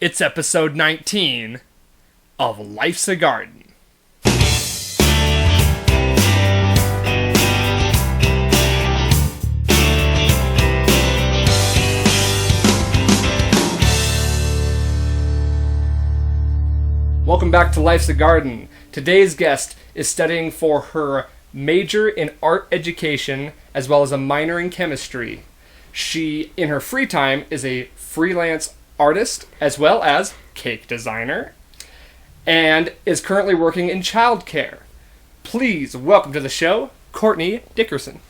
It's episode 19 of Life's a Garden. Welcome back to Life's a Garden. Today's guest is studying for her major in art education as well as a minor in chemistry. She, in her free time, is a freelance artist as well as cake designer and is currently working in childcare. Please welcome to the show, Courtney Dickerson.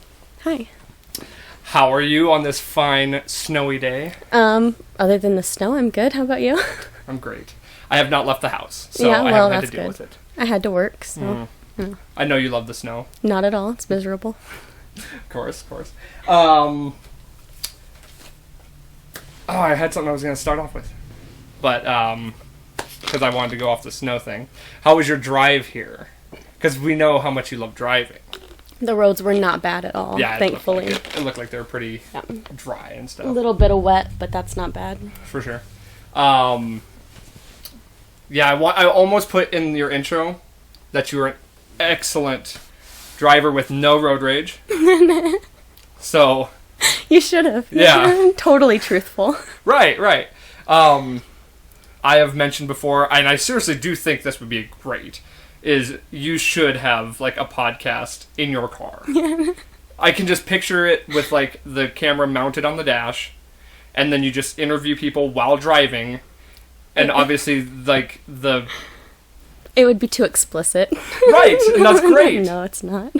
Hi. How are you on this fine snowy day? Other than the snow, I'm good. How about you? I'm great. I have not left the house, so yeah, I well, haven't had that's to deal good. with it. I had to work, so... I know you love the snow. Not at all. It's miserable. Of course. I had something I was going to start off with. But, because I wanted to go off the snow thing. How was your drive here? Because we know how much you love driving. The roads were not bad at all, Yeah, thankfully. It looked like they were pretty dry and stuff. A little bit of wet, but that's not bad. For sure. I almost put in your intro that you were an excellent driver with no road rage. So... You should have. Yeah. Totally truthful. Right. I have mentioned before, and I seriously do think this would be great, is you should have, like, a podcast in your car. Yeah. I can just picture it with, like, the camera mounted on the dash, and then you just interview people while driving, and obviously, like, It would be too explicit. Right, and that's great. No, it's not.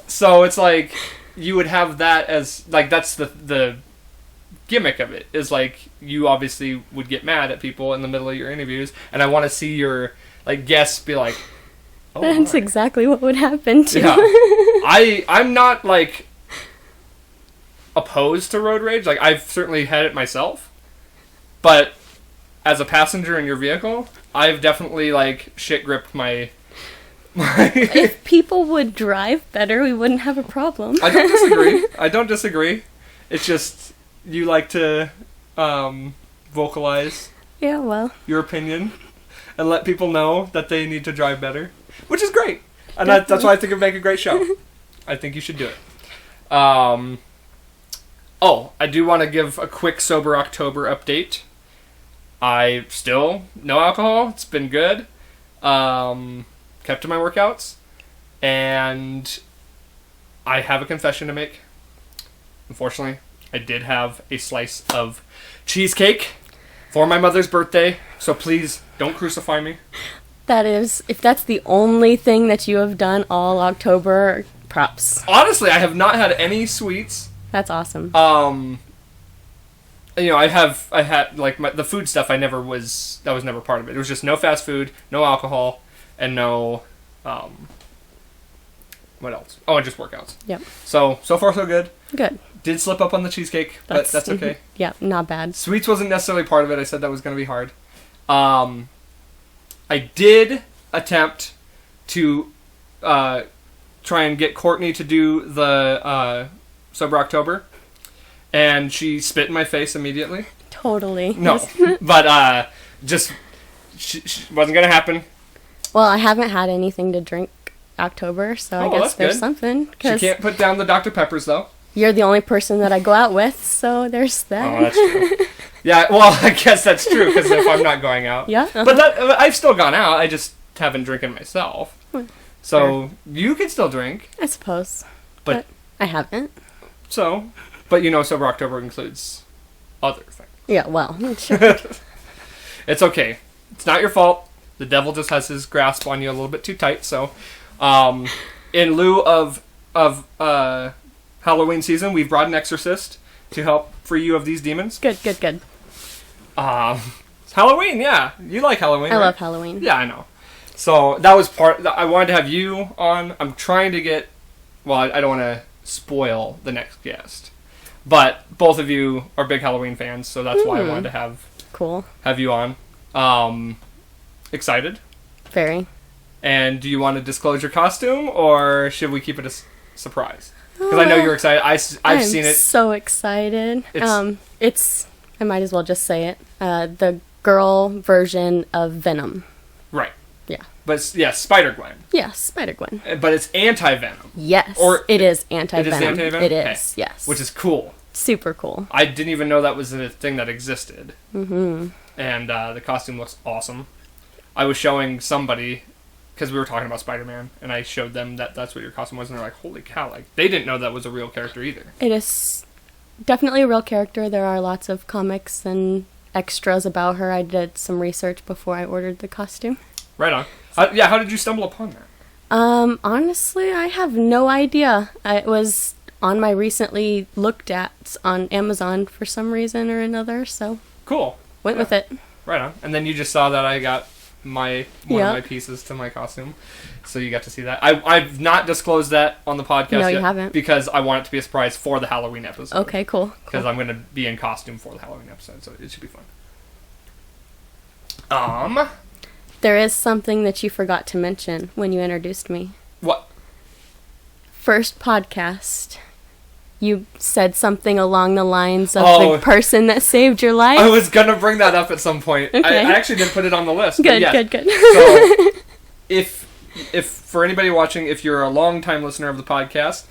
So it's like... You would have that as, like, that's the gimmick of it, is, like, you obviously would get mad at people in the middle of your interviews, and I want to see your, like, guests be like, oh, That's exactly what would happen, too. Yeah. I'm not, like, opposed to road rage. Like, I've certainly had it myself, but as a passenger in your vehicle, I've definitely, like, shit-gripped my... If people would drive better, we wouldn't have a problem. I don't disagree. It's just you like to vocalize your opinion and let people know that they need to drive better, which is great. And that's why I think it would make a great show. I think you should do it. I do want to give a quick Sober October update. I still no alcohol. It's been good. Kept to my workouts, and I have a confession to make. Unfortunately, I did have a slice of cheesecake for my mother's birthday, so please don't crucify me. That is, if that's the only thing that you have done all October, props. Honestly, I have not had any sweets. That's awesome. I had like the food stuff. That was never part of it. It was just no fast food, no alcohol. And no, what else? Oh, and just workouts. Yep. So far so good. Good. Did slip up on the cheesecake, but that's okay. Yeah, not bad. Sweets wasn't necessarily part of it. I said that was going to be hard. I did attempt to try and get Courtney to do the Sober October, and she spit in my face immediately. Totally. No, but just she wasn't going to happen. Well, I haven't had anything to drink October, so I guess there's something. She can't put down the Dr. Peppers, though. You're the only person that I go out with, so there's that. Oh, that's true. Yeah, well, I guess that's true, because if I'm not going out. Yeah. But I've still gone out, I just haven't drinking myself. So, you can still drink. I suppose. But I haven't. So, but Sober October includes other things. Yeah, well. It's okay. It's not your fault. The devil just has his grasp on you a little bit too tight. So, in lieu of Halloween season, we've brought an exorcist to help free you of these demons. Good. Halloween, yeah. You like Halloween, I right? love Halloween. Yeah, I know. So, that was I wanted to have you on. I'm trying to get... Well, I don't want to spoil the next guest. But both of you are big Halloween fans, so that's why I wanted to have you on. Excited? Very. And do you want to disclose your costume, or should we keep it a surprise? Because I know you're excited. I've seen it. I'm so excited. I might as well just say it. The girl version of Venom. Right. Yeah. But, yeah, Spider-Gwen. Yeah, Spider-Gwen. But it's anti-Venom. Yes, Or it is anti-Venom. It is anti-Venom? It is, Okay. yes. Which is cool. Super cool. I didn't even know that was a thing that existed. Mm-hmm. And the costume looks awesome. I was showing somebody, because we were talking about Spider-Man, and I showed them that that's what your costume was, and they're like, holy cow, like, they didn't know that was a real character either. It is definitely a real character. There are lots of comics and extras about her. I did some research before I ordered the costume. Right on. How did you stumble upon that? Honestly, I have no idea. It was on my recently looked at on Amazon for some reason or another, so Cool. went with it. Right on. And then you just saw that I got one Yep. of my pieces to my costume, so you got to see that. I've not disclosed that on the podcast No, yet you haven't. because I want it to be a surprise for the Halloween episode. Okay, cool. Because I'm going to be in costume for the Halloween episode, so it should be fun. There is something that you forgot to mention when you introduced me. What? First podcast, you said something along the lines of Oh. the person that saved your life. I was going to bring that up at some point. Okay. I actually didn't put it on the list. but Good, yes. good. So, if for anybody watching, if you're a long-time listener of the podcast,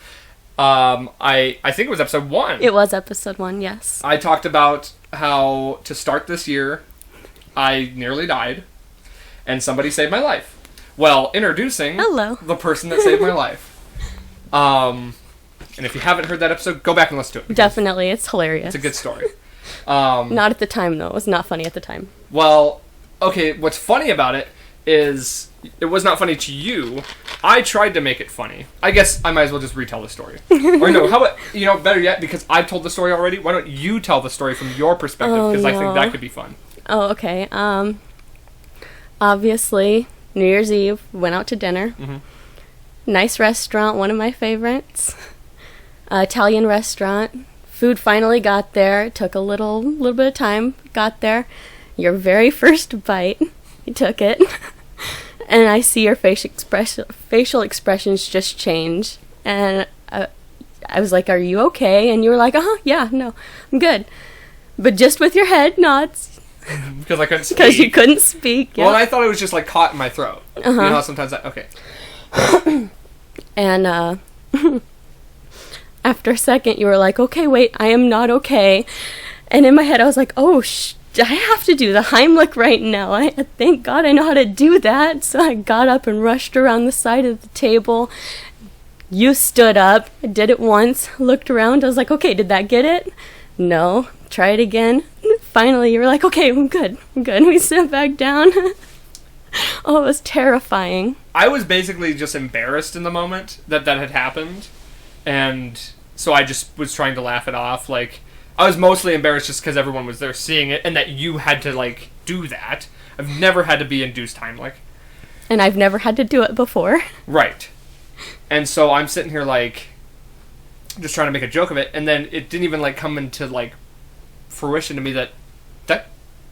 I think it was episode 1. It was episode 1, yes. I talked about how to start this year, I nearly died, and somebody saved my life. Well, introducing Hello. the person that saved my life. And if you haven't heard that episode, go back and listen to it. Definitely, it's hilarious. It's a good story. Not at the time, though. It was not funny at the time. Well, okay, what's funny about it is it was not funny to you. I tried to make it funny. I guess I might as well just retell the story. Or no, how about, better yet, because I've told the story already, why don't you tell the story from your perspective, because I think that could be fun. Oh, okay. Obviously, New Year's Eve, went out to dinner. Mm-hmm. Nice restaurant, one of my favorites. Italian restaurant. Food finally got there. It took a little bit of time. Got there. Your very first bite, you took it. And I see your facial expressions just change. And I was like, are you okay? And you were like, yeah, no, I'm good. But just with your head nods. Because I couldn't speak. Because you couldn't speak. Yeah. Well, I thought it was just, like, caught in my throat. You know how sometimes okay. And after a second, you were like, okay, wait, I am not okay. And in my head, I was like, oh, I have to do the Heimlich right now. Thank God I know how to do that. So I got up and rushed around the side of the table. You stood up. I did it once, looked around. I was like, okay, did that get it? No. Try it again. Finally, you were like, okay, I'm good. We sat back down. Oh, it was terrifying. I was basically just embarrassed in the moment that had happened. And so I just was trying to laugh it off. Like, I was mostly embarrassed just because everyone was there seeing it and that you had to, like, do that. I've never had to be induced Heimlich. And I've never had to do it before. Right. And so I'm sitting here, like, just trying to make a joke of it. And then it didn't even, like, come into, like, fruition to me that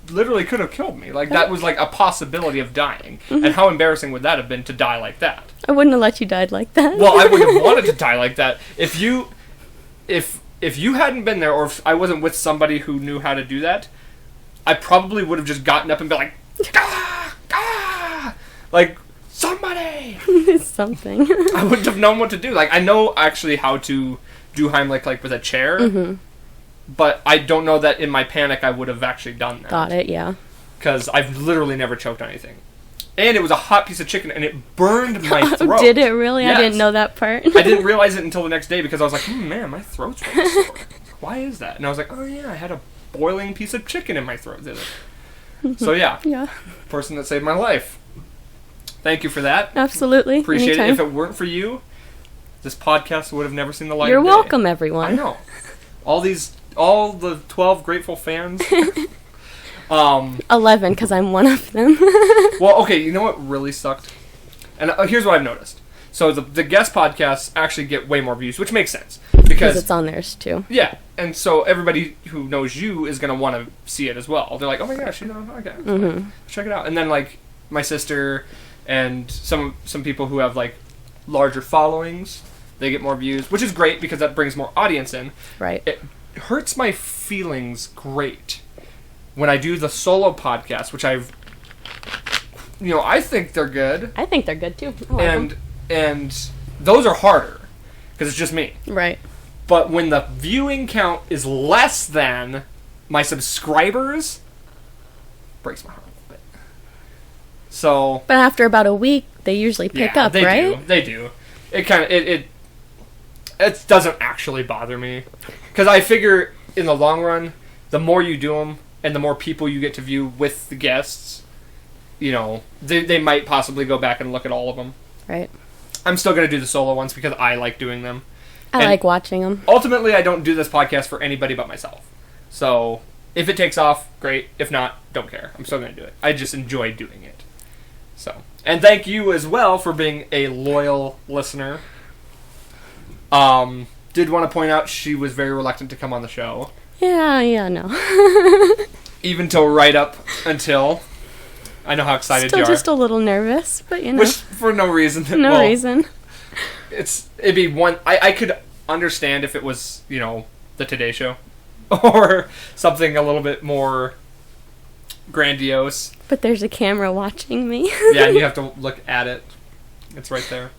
literally could have killed me. Like, that was, like, a possibility of dying. Mm-hmm. And how embarrassing would that have been to die like that? I wouldn't have let you die like that. Well, I wouldn't have wanted to die like that. If you hadn't been there, or if I wasn't with somebody who knew how to do that, I probably would have just gotten up and been like, ah, ah, like, somebody! Something. I wouldn't have known what to do. Like, I know actually how to do Heimlich, like, with a chair, mm-hmm. but I don't know that in my panic I would have actually done that. Got it, yeah. Because I've literally never choked on anything. And it was a hot piece of chicken, and it burned my throat. Did it really? Yes. I didn't know that part. I didn't realize it until the next day, because I was like, man, my throat's really sore. Why is that? And I was like, oh yeah, I had a boiling piece of chicken in my throat. So yeah. Yeah. Person that saved my life. Thank you for that. Absolutely. Appreciate Anytime. it. If it weren't for you, this podcast would have never seen the light You're of day. welcome, everyone. I know. All the 12 grateful fans. 11, because I'm one of them. Well, okay, you know what really sucked? And here's what I've noticed. So the guest podcasts actually get way more views, which makes sense. Because it's on theirs, too. Yeah, and so everybody who knows you is going to want to see it as well. They're like, oh my gosh, she's on a podcast. Mm-hmm. Check it out. And then, like, my sister and some people who have, like, larger followings, they get more views, which is great because that brings more audience in. Right. It hurts my feelings great when I do the solo podcast, which I've, I think they're good. I think they're good too. I like them. And those are harder because it's just me. Right. But when the viewing count is less than my subscribers, breaks my heart a little bit. So. But after about a week, they usually pick up, right? They do. It kind of it doesn't actually bother me because I figure in the long run, the more you do them and the more people you get to view with the guests, they might possibly go back and look at all of them. Right. I'm still going to do the solo ones because I like doing them. I like watching them. Ultimately, I don't do this podcast for anybody but myself. So, if it takes off, great. If not, don't care. I'm still going to do it. I just enjoy doing it. So, and thank you as well for being a loyal listener. Did want to point out she was very reluctant to come on the show. Yeah, no. Even right up until... I know how excited you are. Still just a little nervous, but Which, for no reason. No reason. It'd be one... I could understand if it was, the Today Show. Or something a little bit more grandiose. But there's a camera watching me. Yeah, and you have to look at it. It's right there.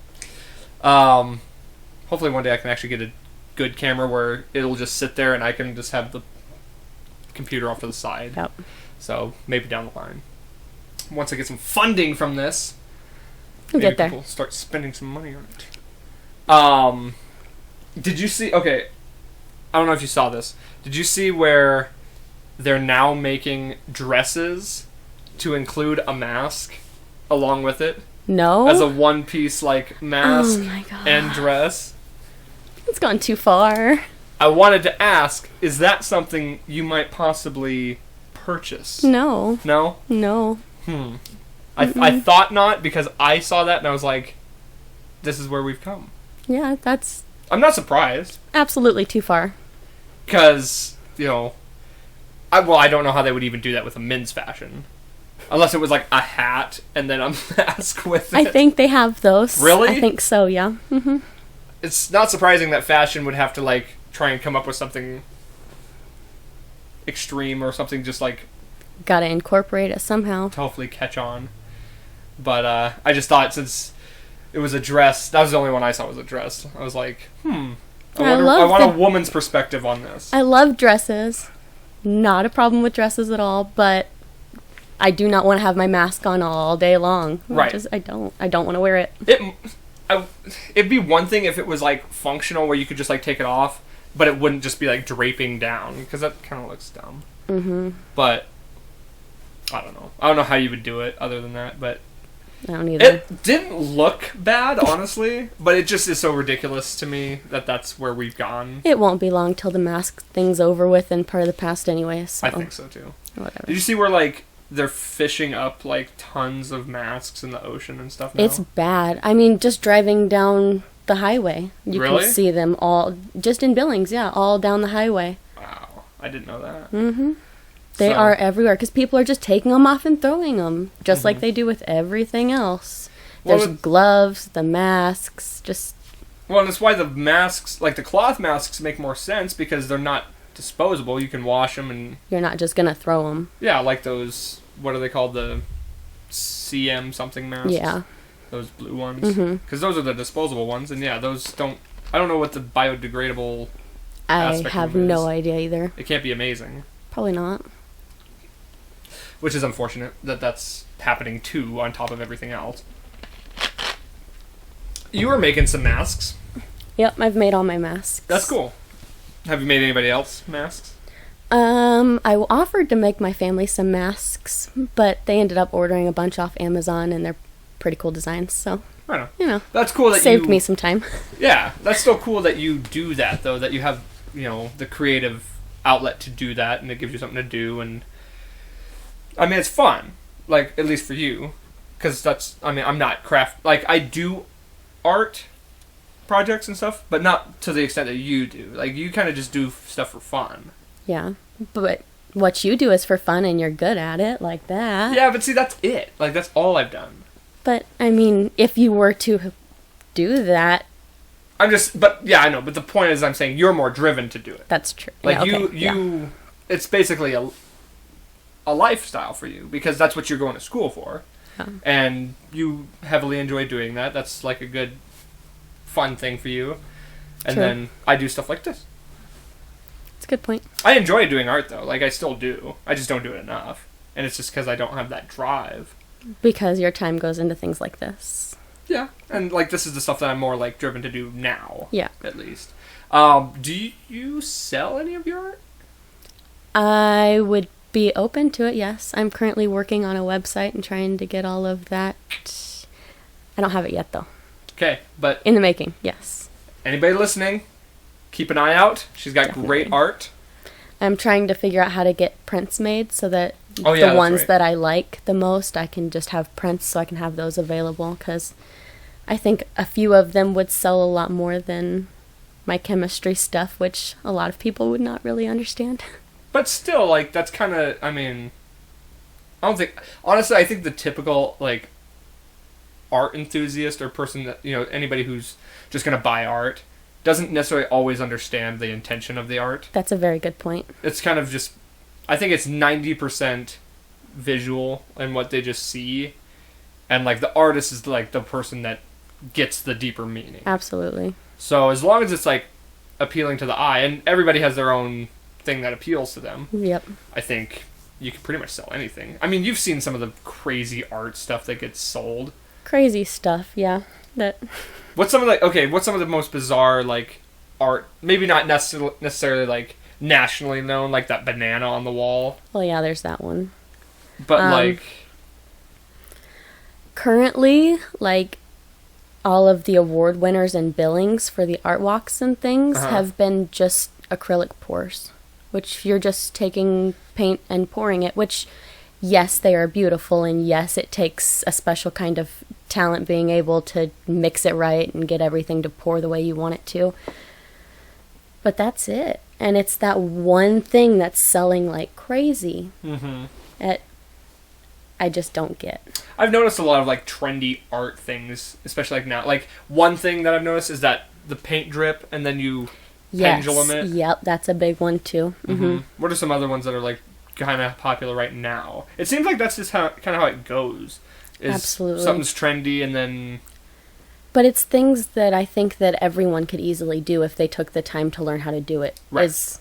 Hopefully one day I can actually get a good camera where it'll just sit there and I can just have the computer off to the side. Yep. So, maybe down the line. Once I get some funding from this, we'll get there. People start spending some money on it. Did you see... Okay, I don't know if you saw this. Did you see where they're now making dresses to include a mask along with it? No. As a one-piece, mask God. and dress? It's gone too far. I wanted to ask, is that something you might possibly purchase? No. No? No. I thought not, because I saw that and I was like, this is where we've come. Yeah, that's... I'm not surprised. Absolutely too far. Because, I don't know how they would even do that with a men's fashion. Unless it was a hat and then a mask with it. I think they have those. Really? I think so, yeah. Mm-hmm. It's not surprising that fashion would have to, try and come up with something extreme or something just, Gotta incorporate it somehow. to hopefully catch on. But, I just thought since it was a dress, that was the only one I saw was a dress. I was like, I want a woman's perspective on this. I love dresses. Not a problem with dresses at all, but I do not want to have my mask on all day long. Right. I don't want to wear it. It'd be one thing if it was functional where you could just take it off, but it wouldn't just be draping down because that kind of looks dumb. Mm-hmm. But I don't know. I don't know how you would do it other than that, but I don't either. it didn't look bad, honestly, but it just is so ridiculous to me that that's where we've gone. It won't be long till the mask thing's over with and part of the past anyway, so. I think so too. Whatever. Did you see where they're fishing up tons of masks in the ocean and stuff now? It's bad. I mean, just driving down the highway, you Really? can see them all, just in Billings, yeah, all down the highway. Wow, I didn't know that. Mm-hmm. They are everywhere, because people are just taking them off and throwing them, just like they do with everything else. There's gloves, the masks, just... Well, and that's why the masks, the cloth masks, make more sense, because they're not disposable. You can wash them and... You're not just going to throw them. Yeah, those... What are they called? The CM something masks? Yeah. Those blue ones? Because those are the disposable ones, and yeah, those don't... I don't know what the biodegradable I have no idea either. It can't be amazing. Probably not. Which is unfortunate that that's happening too, on top of everything else. You were making some masks. Yep, I've made all my masks. That's cool. Have you made anybody else masks? I offered to make my family some masks, but they ended up ordering a bunch off Amazon, and they're pretty cool designs, so... I don't know. That's cool that saved me some time. Yeah, that's still cool that you do that, though, that you have, the creative outlet to do that, and it gives you something to do, and... I mean, it's fun, at least for you, because I'm not I do art projects and stuff, but not to the extent that you do. You kind of just do stuff for fun. Yeah, but what you do is for fun, and you're good at it, like that. Yeah, but see, that's it. That's all I've done. But, I mean, if you were to do that... yeah, I know, but the point is I'm saying you're more driven to do it. That's true. It's basically a lifestyle for you because that's what you're going to school for. Yeah. And you heavily enjoy doing that. That's like a good, fun thing for you. And True. then I do stuff like this. That's a good point. I enjoy doing art, though. Like, I still do. I just don't do it enough. And it's just because I don't have that drive. Because your time goes into things like this. Yeah. And, like, this is the stuff that I'm more, like, driven to do now. Yeah. At least. Do you sell any of your art? I would be open to it, yes. I'm currently working on a website and trying to get all of that. I don't have it yet, though. Okay, but... In the making, yes. Anybody listening, keep an eye out. She's got Definitely. great art. I'm trying to figure out how to get prints made so that the that's ones right. that I like the most, I can just have prints so I can have those available. Because I think a few of them would sell a lot more than my chemistry stuff, which a lot of people would not really understand. But still, like, that's kind of, I mean, I don't think, honestly, I think the typical, like, art enthusiast or person that, you know, anybody who's just going to buy art doesn't necessarily always understand the intention of the art. That's a very good point. It's kind of just, I think it's 90% visual and what they just see, and, like, the artist is, like, the person that gets the deeper meaning. Absolutely. So as long as it's, like, appealing to the eye, and everybody has their own thing that appeals to them. Yep. I think you can pretty much sell anything. I mean, you've seen some of the crazy art stuff that gets sold. Crazy stuff, yeah. What's some of the most bizarre, like, art, maybe not necessarily like nationally known, like that banana on the wall, Well, yeah, there's that one. but like Currently, like, all of the award winners and billings for the art walks and things have been just acrylic pours, which you're just taking paint and pouring it, which, yes, they are beautiful, and yes, it takes a special kind of talent being able to mix it right and get everything to pour the way you want it to. But that's it. And it's that one thing that's selling like crazy. Mm-hmm. I just don't get. I've noticed a lot of, like, trendy art things, especially, like, now. Like, one thing that I've noticed is that the paint drip, and then you pendulum it. Yep, that's a big one, too. Mm-hmm. What are some other ones that are, like, kind of popular right now? It seems like that's just kind of how it goes. Absolutely. Something's trendy, and then... But it's things that I think that everyone could easily do if they took the time to learn how to do it. Right. Is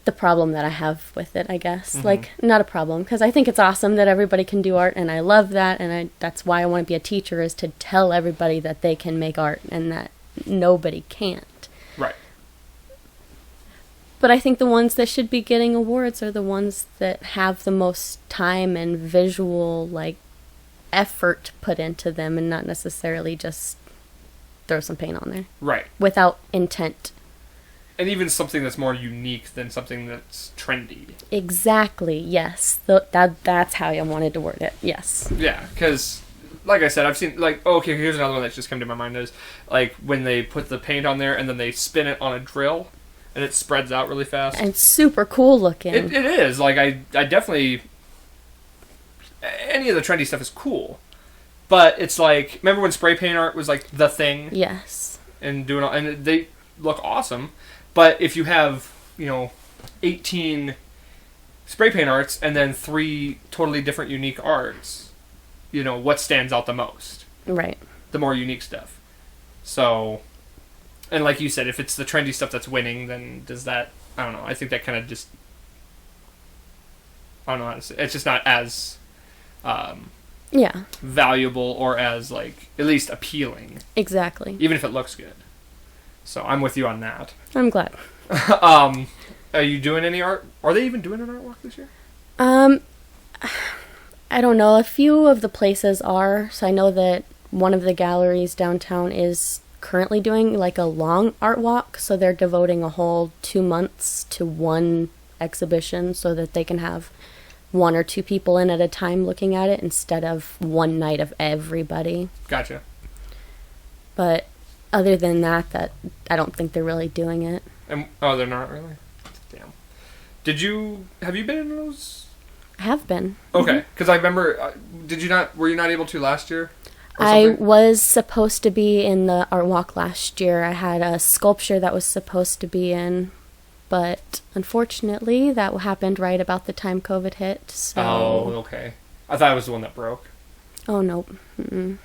the problem that I have with it, I guess. Like, not a problem, because I think it's awesome that everybody can do art, and I love that, and that's why I want to be a teacher, is to tell everybody that they can make art and that nobody can't. Right. But I think the ones that should be getting awards are the ones that have the most time and visual, like, effort put into them, and not necessarily just throw some paint on there. Right. Without intent. And even something that's more unique than something that's trendy. Exactly, yes. That's how I wanted to word it, yes. Yeah, because, like I said, I've seen, like, okay, here's another one that's just come to my mind is, like, when they put the paint on there and then they spin it on a drill, and it spreads out really fast. And it's super cool looking. It is. Like, I definitely... Any of the trendy stuff is cool. But it's like... Remember when spray paint art was, like, the thing? Yes. And they look awesome. But if you have, 18 spray paint arts and then 3 totally different unique arts, what stands out the most? Right. The more unique stuff. So... And like you said, if it's the trendy stuff that's winning, then does that... I don't know. I think that kind of just... I don't know how to say... It's just not as... yeah. valuable or as, like, at least appealing. Exactly. Even if it looks good. So I'm with you on that. I'm glad. Are you doing any art? Are they even doing an art walk this year? I don't know. A few of the places are. So I know that one of the galleries downtown is currently doing like a long art walk. So they're devoting a whole 2 months to one exhibition so that they can have 1 or 2 people in at a time looking at it instead of one night of everybody. Gotcha. But other than that I don't think they're really doing it. They're not really? Damn. Have you been in those? I have been. Okay, because I remember, were you not able to last year? I was supposed to be in the art walk last year. I had a sculpture that was supposed to be in, but unfortunately that happened right about the time COVID hit, so... Oh, okay. I thought it was the one that broke. Oh, nope. Mm-mm.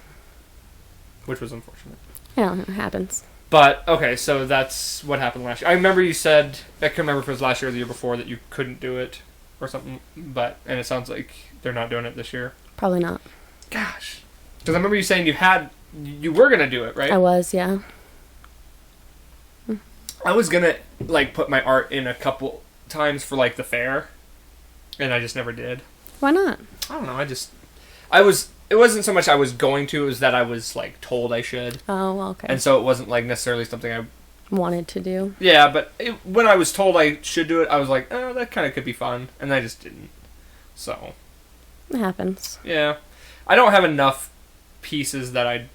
Which was unfortunate. Yeah, it happens. But, okay, so that's what happened last year. I remember you said, I can't remember if it was last year or the year before, that you couldn't do it or something, and it sounds like they're not doing it this year. Probably not. Gosh. Because I remember you saying you were going to do it, right? I was, yeah. I was going to, like, put my art in a couple times for, like, the fair, and I just never did. Why not? I don't know, it wasn't so much I was going to, it was that I was, like, told I should. Oh, okay. And so it wasn't, like, necessarily something I wanted to do. Yeah, but when I was told I should do it, I was like, oh, that kind of could be fun. And I just didn't. So. It happens. Yeah. I don't have enough pieces that I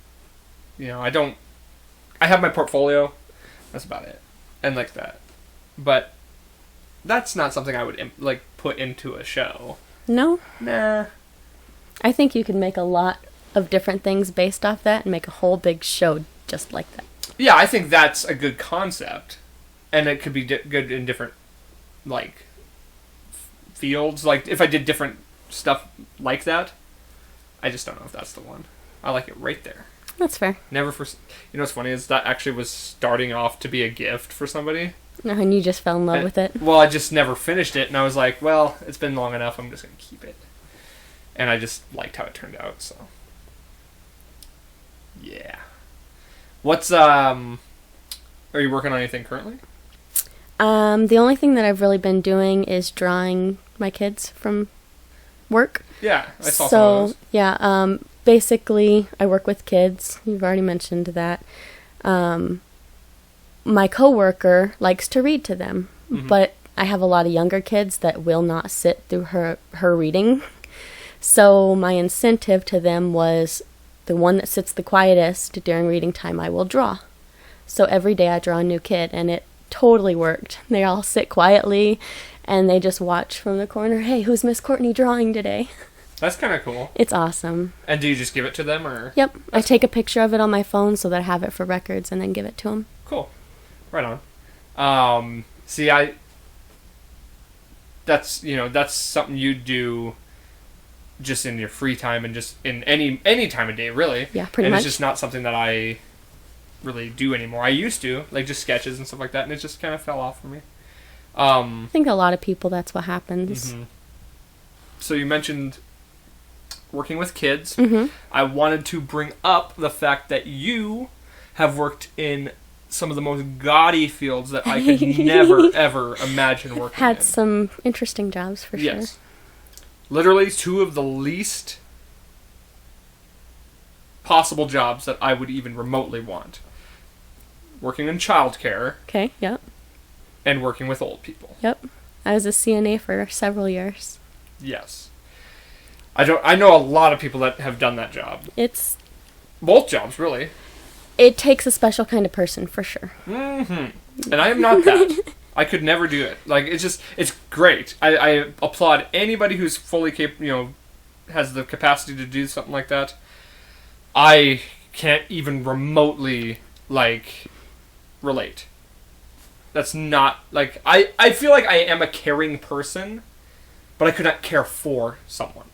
have my portfolio. That's about it. And like that. But that's not something I would, like, put into a show. No? Nah. I think you could make a lot of different things based off that and make a whole big show just like that. Yeah, I think that's a good concept. And it could be good in different, like, fields. Like, if I did different stuff like that, I just don't know if that's the one. I like it right there. That's fair. Never for... You know what's funny is that actually was starting off to be a gift for somebody. And you just fell in love with it? Well, I just never finished it, and I was like, well, it's been long enough, I'm just going to keep it. And I just liked how it turned out, so... Yeah. What's, Are you working on anything currently? The only thing that I've really been doing is drawing my kids from work. Yeah, I saw some of those. Yeah, basically, I work with kids. You've already mentioned that. My coworker likes to read to them, but I have a lot of younger kids that will not sit through her reading. So my incentive to them was the one that sits the quietest during reading time, I will draw. So every day I draw a new kid, and it totally worked. They all sit quietly, and they just watch from the corner, hey, who's Miss Courtney drawing today? That's kind of cool. It's awesome. And do you just give it to them, or? Yep. I take a picture of it on my phone so that I have it for records, and then give it to them. Cool. Right on. See, that's something you do just in your free time and just in any time of day, really. Yeah, pretty much. And it's just not something that I really do anymore. I used to, like, just sketches and stuff like that, and it just kind of fell off for me. I think a lot of people, that's what happens. Mm-hmm. So you mentioned working with kids. Mm-hmm. I wanted to bring up the fact that you have worked in some of the most gaudy fields that I could never, ever imagine working in. Had some interesting jobs, for sure. Yes. Literally two of the least possible jobs that I would even remotely want. Working in childcare. Okay, yep. And working with old people. Yep. I was a CNA for several years. Yes. I know a lot of people that have done that job. It's... Both jobs, really. It takes a special kind of person, for sure. Mm-hmm. And I am not that. I could never do it. Like, it's great. I applaud anybody who's fully capable, has the capacity to do something like that. I can't even remotely, like, relate. That's not, like, I feel like I am a caring person, but I could not care for someone.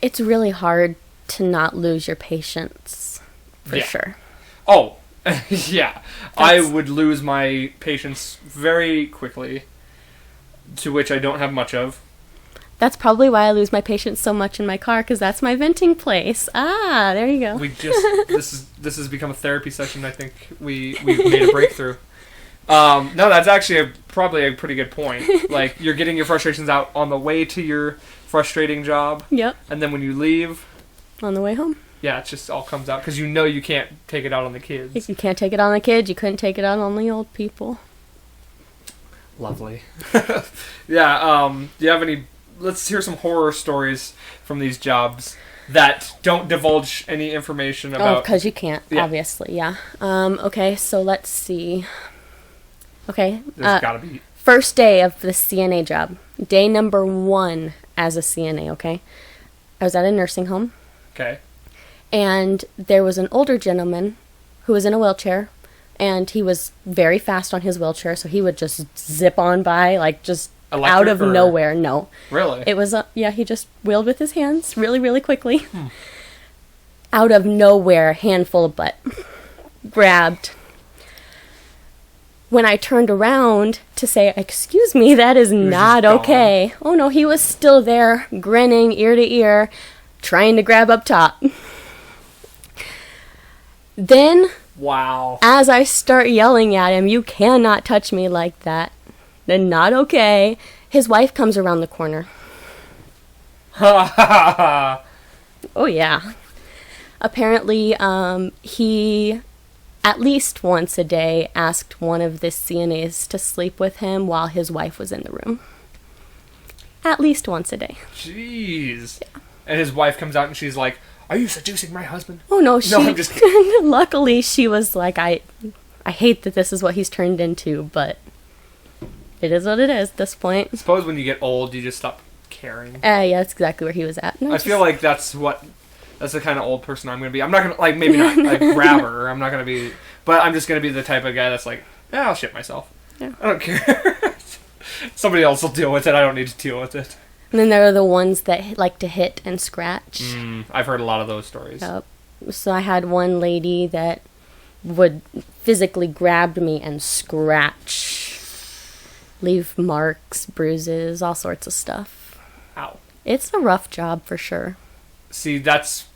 It's really hard to not lose your patience, for sure. Oh, yeah. I would lose my patience very quickly, to which I don't have much of. That's probably why I lose my patience so much in my car, because that's my venting place. Ah, there you go. We just this has become a therapy session. I think we've made a breakthrough. No, that's actually probably a pretty good point. Like, you're getting your frustrations out on the way to your frustrating job. Yep. And then when you leave, on the way home. Yeah, it just all comes out because you can't take it out on the kids. If you can't take it on the kids, you couldn't take it out on the old people. Lovely. Yeah. Do you have any? Let's hear some horror stories from these jobs that don't divulge any information about. Oh, because you can't, obviously. Yeah. Okay, so let's see. Okay. There's gotta be. First day of the CNA job. Day number 1 as a CNA. Okay. I was at a nursing home. Okay. And there was an older gentleman who was in a wheelchair, and he was very fast on his wheelchair, so he would just zip on by, like, just Electric out of or- nowhere. No. Really? It was, yeah, he just wheeled with his hands really, really quickly. Out of nowhere, handful of butt. Grabbed. When I turned around to say, excuse me, that is not just okay. Oh no, he was still there, grinning ear to ear, trying to grab up top. Then, Wow. as I start yelling at him, you cannot touch me like that. Then not okay. His wife comes around the corner. Oh yeah. Apparently, he at least once a day asked one of the CNAs to sleep with him while his wife was in the room. At least once a day. Jeez. Yeah. And his wife comes out and she's like, "Are you seducing my husband?" Oh no, she. No, I'm just kidding. Luckily, she was like, I hate that this is what he's turned into, but it is what it is at this point. I suppose when you get old, you just stop caring. Yeah, that's exactly where he was at. I feel like that's the kind of old person I'm going to be. I'm not going to, like, maybe not like grabber. I'm not going to be, but I'm just going to be the type of guy that's like, yeah, I'll shit myself. Yeah. I don't care. Somebody else will deal with it. I don't need to deal with it. And then there are the ones that like to hit and scratch. I've heard a lot of those stories. Yep. So I had one lady that would physically grab me and scratch. Leave marks, bruises, all sorts of stuff. Ow. It's a rough job for sure. See, that's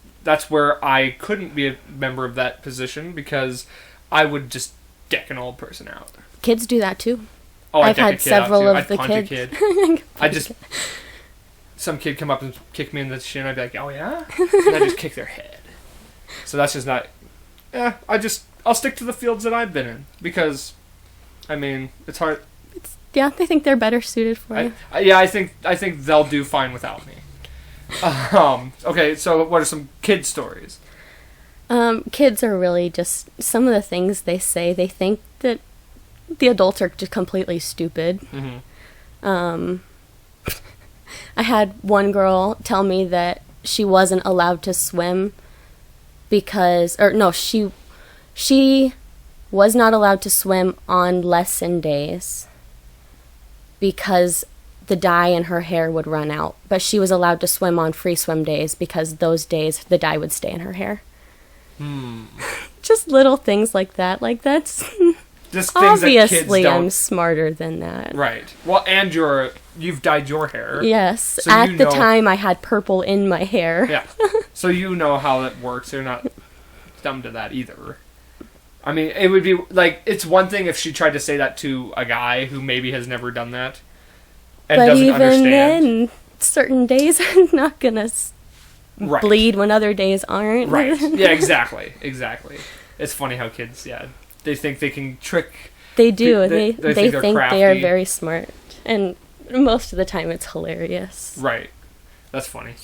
where I couldn't be a member of that position because I would just deck an old person out. Kids do that too. Oh, I've had several of the kids. kids. I just some kid come up and kick me in the shin. I'd be like, "Oh yeah," and I just kick their head. So that's just not. Yeah, I'll stick to the fields that I've been in because, I mean, it's hard. Yeah, they think they're better suited for you. I think they'll do fine without me. Okay, so what are some kid stories? Kids are really just some of the things they say. They think that the adults are just completely stupid. Mm-hmm. I had one girl tell me that she wasn't allowed to swim she was not allowed to swim on lesson days because the dye in her hair would run out. But she was allowed to swim on free swim days because those days the dye would stay in her hair. Just little things like that. Like, that's... Just things obviously that kids don't... I'm smarter than that. Right. Well, and you've dyed your hair. Yes. So at the time, I had purple in my hair. Yeah. So you know how that works. You're not dumb to that either. I mean, it would be like, it's one thing if she tried to say that to a guy who maybe has never done that and doesn't understand. But even then, certain days I'm not gonna bleed when other days aren't. Right. Yeah, exactly. It's funny how kids, they think they can trick. They do. They think crafty. they are very smart. And most of the time it's hilarious. Right. That's funny.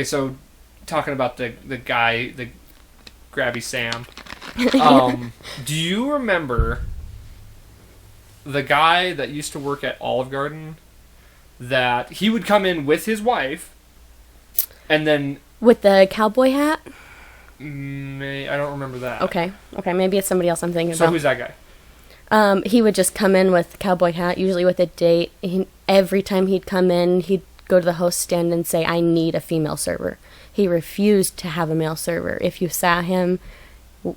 So talking about the guy, the Grabby Sam. Do you remember the guy that used to work at Olive Garden that he would come in with his wife and then... With the cowboy hat? I don't remember that. Okay, maybe it's somebody else I'm thinking So about. who's that guy? He would just come in with the cowboy hat, usually with a date. Every time he'd come in, he'd go to the host stand and say, "I need a female server." He refused to have a male server. If you saw him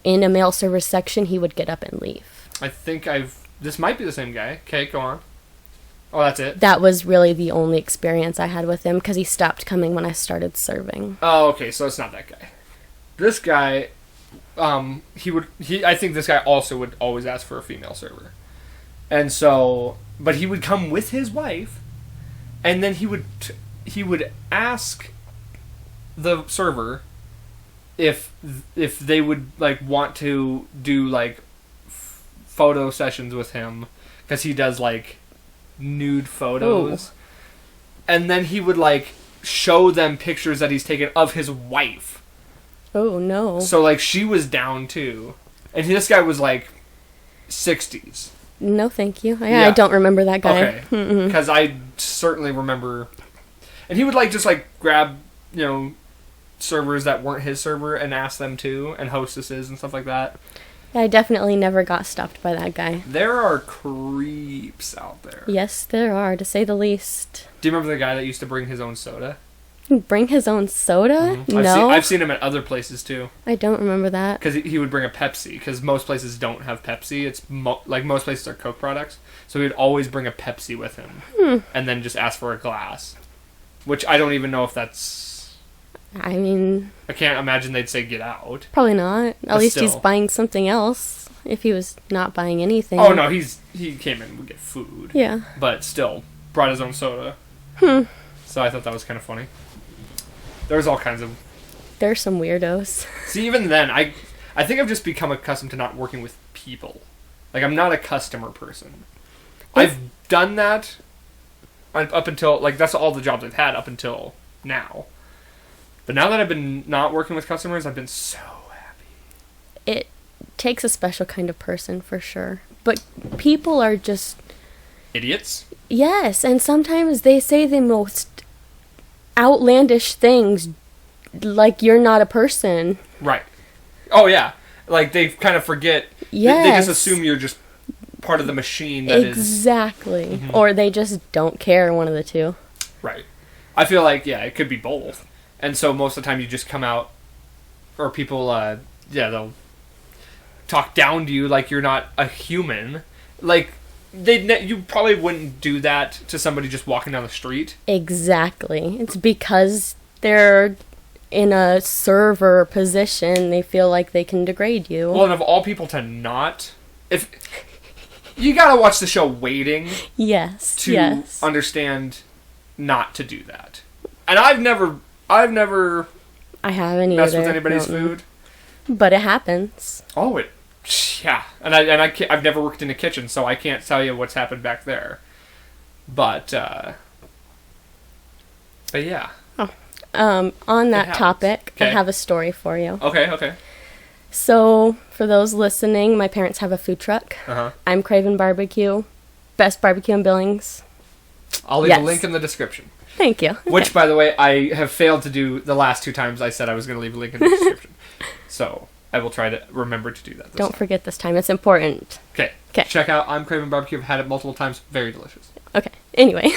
in a male server section, he would get up and leave. I think this might be the same guy. Okay, go on. Oh, that's it? That was really the only experience I had with him, because he stopped coming when I started serving. Oh, okay, so it's not that guy. This guy, I think this guy also would always ask for a female server. And so, but he would come with his wife, and then he would ask the server if they would, like, want to do, like, photo sessions with him, because he does, like, nude photos. Ooh. And then he would, like, show them pictures that he's taken of his wife. Oh, no. So, like, she was down, too. And this guy was, like, 60s. No, thank you. I don't remember that guy. Okay. Because I certainly remember... And he would, like, just, like, grab, servers that weren't his server and asked them to, and hostesses and stuff like that. I definitely never got stopped by that guy. There are creeps out there. Yes, there are, to say the least. Do you remember the guy that used to bring his own soda? Bring his own soda? Mm-hmm. No. I've seen him at other places too. I don't remember that. Because he would bring a Pepsi, because most places don't have Pepsi. It's like most places are Coke products. So he would always bring a Pepsi with him. And then just ask for a glass. Which I don't even know if that's... I mean... I can't imagine they'd say get out. Probably not. At least he's still. buying something else. If he was not buying anything. Oh no, he came in to get food. Yeah. But still, brought his own soda. So I thought that was kind of funny. There's all kinds of... There's some weirdos. See, even then, I think I've just become accustomed to not working with people. Like, I'm not a customer person. I've done that up until... Like, that's all the jobs I've had up until now. But now that I've been not working with customers, I've been so happy. It takes a special kind of person, for sure. But people are just... Idiots? Yes, and sometimes they say the most outlandish things, like you're not a person. Right. Oh, yeah. Like, they kind of forget... Yes. They just assume you're just part of the machine that is... Exactly. Mm-hmm. Or they just don't care, one of the two. Right. I feel like, yeah, it could be both. And so most of the time you just come out, or people, they'll talk down to you like you're not a human. Like, you probably wouldn't do that to somebody just walking down the street. Exactly. It's because they're in a server position, they feel like they can degrade you. Well, and of all people to not... if you gotta watch the show Waiting Yes. to understand not to do that. And I've never I haven't either. messed with anybody's food. But it happens. Oh, yeah. And I've never worked in a kitchen, so I can't tell you what's happened back there. But yeah. On that topic, Okay. I have a story for you. Okay. So, for those listening, my parents have a food truck. Uh-huh. I'm Craven Barbecue. Best barbecue in Billings. I'll leave a link in the description. Thank you. Which, by the way, I have failed to do the last 2 times I said I was going to leave a link in the description. So, I will try to remember to do that this Don't time. forget this time. It's important. Okay. Check out I'm Craven Barbecue. I've had it multiple times. Very delicious. Okay. Anyway.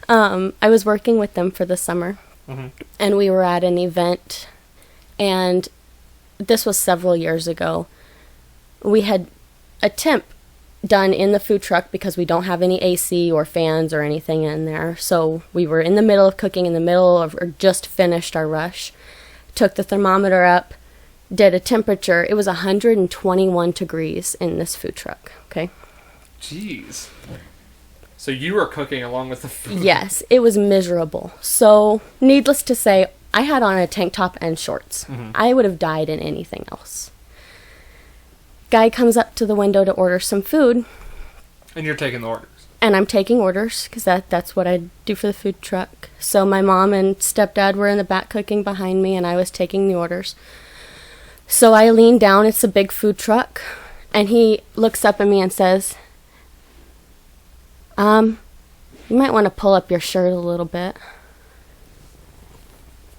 I was working with them for the summer. Mm-hmm. And we were at an event. And this was several years ago. We had a temp done in the food truck because we don't have any AC or fans or anything in there. So we were in the middle of cooking, or just finished our rush. Took the thermometer up, did a temperature. It was 121 degrees in this food truck. Okay. Jeez. So you were cooking along with the food. Yes, it was miserable. So, needless to say, I had on a tank top and shorts. Mm-hmm. I would have died in anything else. Guy comes up to the window to order some food. And you're taking the orders. And I'm taking orders, because that's what I do for the food truck. So my mom and stepdad were in the back cooking behind me, and I was taking the orders. So I lean down, it's a big food truck, and he looks up at me and says, you might want to pull up your shirt a little bit.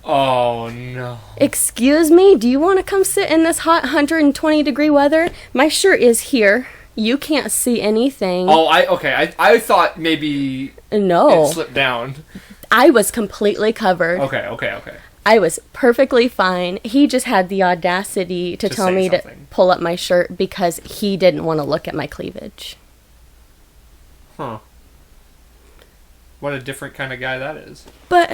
Oh, no. Excuse me? Do you want to come sit in this hot 120 degree weather? My shirt is here. You can't see anything. Oh, I thought maybe No. it slipped down. I was completely covered. Okay. I was perfectly fine. He just had the audacity to tell say me something. to pull up my shirt because he didn't want to look at my cleavage. Huh. What a different kind of guy that is. But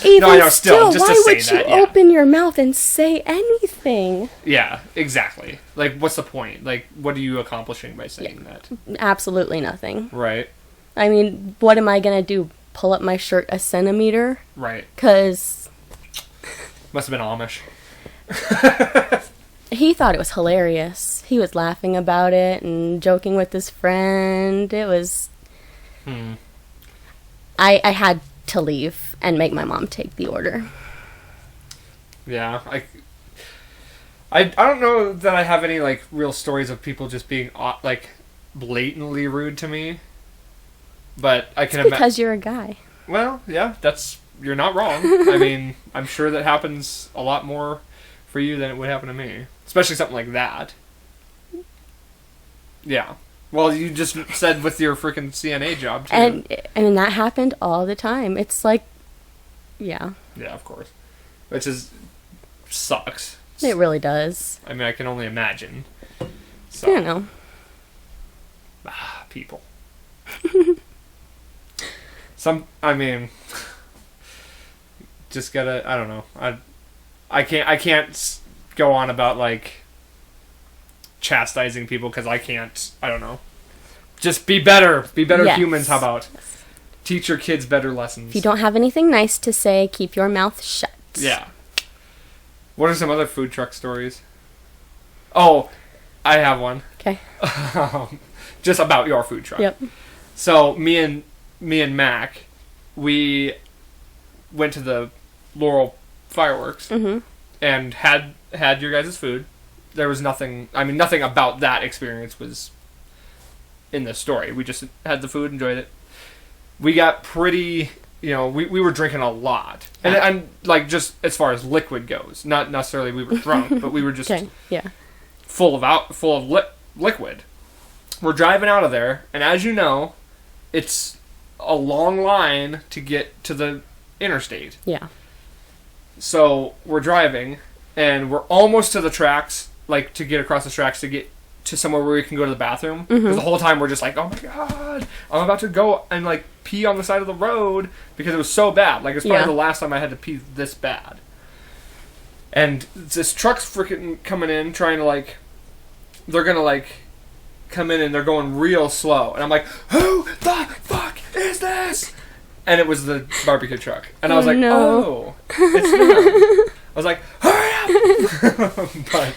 even No, I know, still, just to why say would you that, yeah. open your mouth and say anything? Yeah, exactly. Like, what's the point? Like, what are you accomplishing by saying that? Absolutely nothing. Right. I mean, what am I going to do? Pull up my shirt a centimeter? Right. Because Must have been Amish. he thought it was hilarious. He was laughing about it and joking with his friend. It was... I had to leave and make my mom take the order. Yeah, I don't know that I have any, like, real stories of people just being, like, blatantly rude to me. But I can imagine... Because you're a guy. Well, yeah, that's you're not wrong. I mean, I'm sure that happens a lot more for you than it would happen to me. Especially something like that. Yeah. Well, you just said with your freaking CNA job, too. And that happened all the time. It's like, yeah. Yeah, of course. Which sucks. It really does. I mean, I can only imagine. So. I don't know. People. Just gotta, I don't know. I can't go on about, like, chastising people because I don't know. Just be better. Be better Yes. humans, how about? Teach your kids better lessons. If you don't have anything nice to say, keep your mouth shut. Yeah. What are some other food truck stories? Oh, I have one. Okay. Just about your food truck. Yep. So me and Mac, we went to the Laurel fireworks and had your guys' food. There was nothing about that experience was in the story. We just had the food, enjoyed it. We got pretty, we were drinking a lot. And I'm like, just as far as liquid goes, not necessarily we were drunk, but we were just full of liquid. We're driving out of there, and as you know, it's a long line to get to the interstate. Yeah. So we're driving, and we're almost to the tracks, like to get across the tracks to get to somewhere where we can go to the bathroom. Because the whole time we're just like, oh my god, I'm about to go and like pee on the side of the road because it was so bad. Like it's probably the last time I had to pee this bad. And this truck's freaking coming in, trying to like, they're gonna like come in and they're going real slow. And I'm like, who the fuck is this? And it was the barbecue truck. And I was like, oh, it's them. I was like, hurry up! But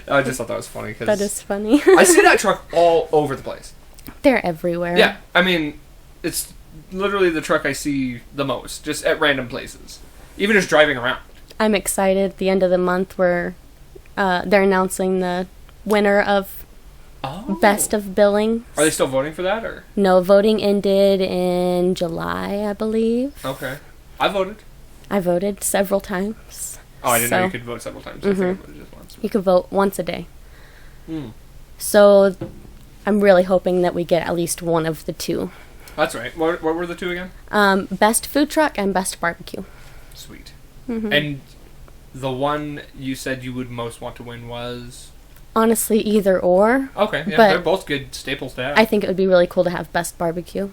I just thought that was funny. That is funny. I see that truck all over the place. They're everywhere. Yeah, I mean, it's literally the truck I see the most, just at random places. Even just driving around. I'm excited. At the end of the month, they're announcing the winner of Best of Billing. Are they still voting for that, or? No, voting ended in July, I believe. Okay. I voted. I voted several times. Oh, I didn't know you could vote several times. I think I voted just once. You could vote once a day. So I'm really hoping that we get at least one of the two. That's right. What were the two again? Best food truck and best barbecue. Sweet. And the one you said you would most want to win was? Honestly, either or. Okay, yeah, but they're both good staples to have. I think it would be really cool to have best barbecue.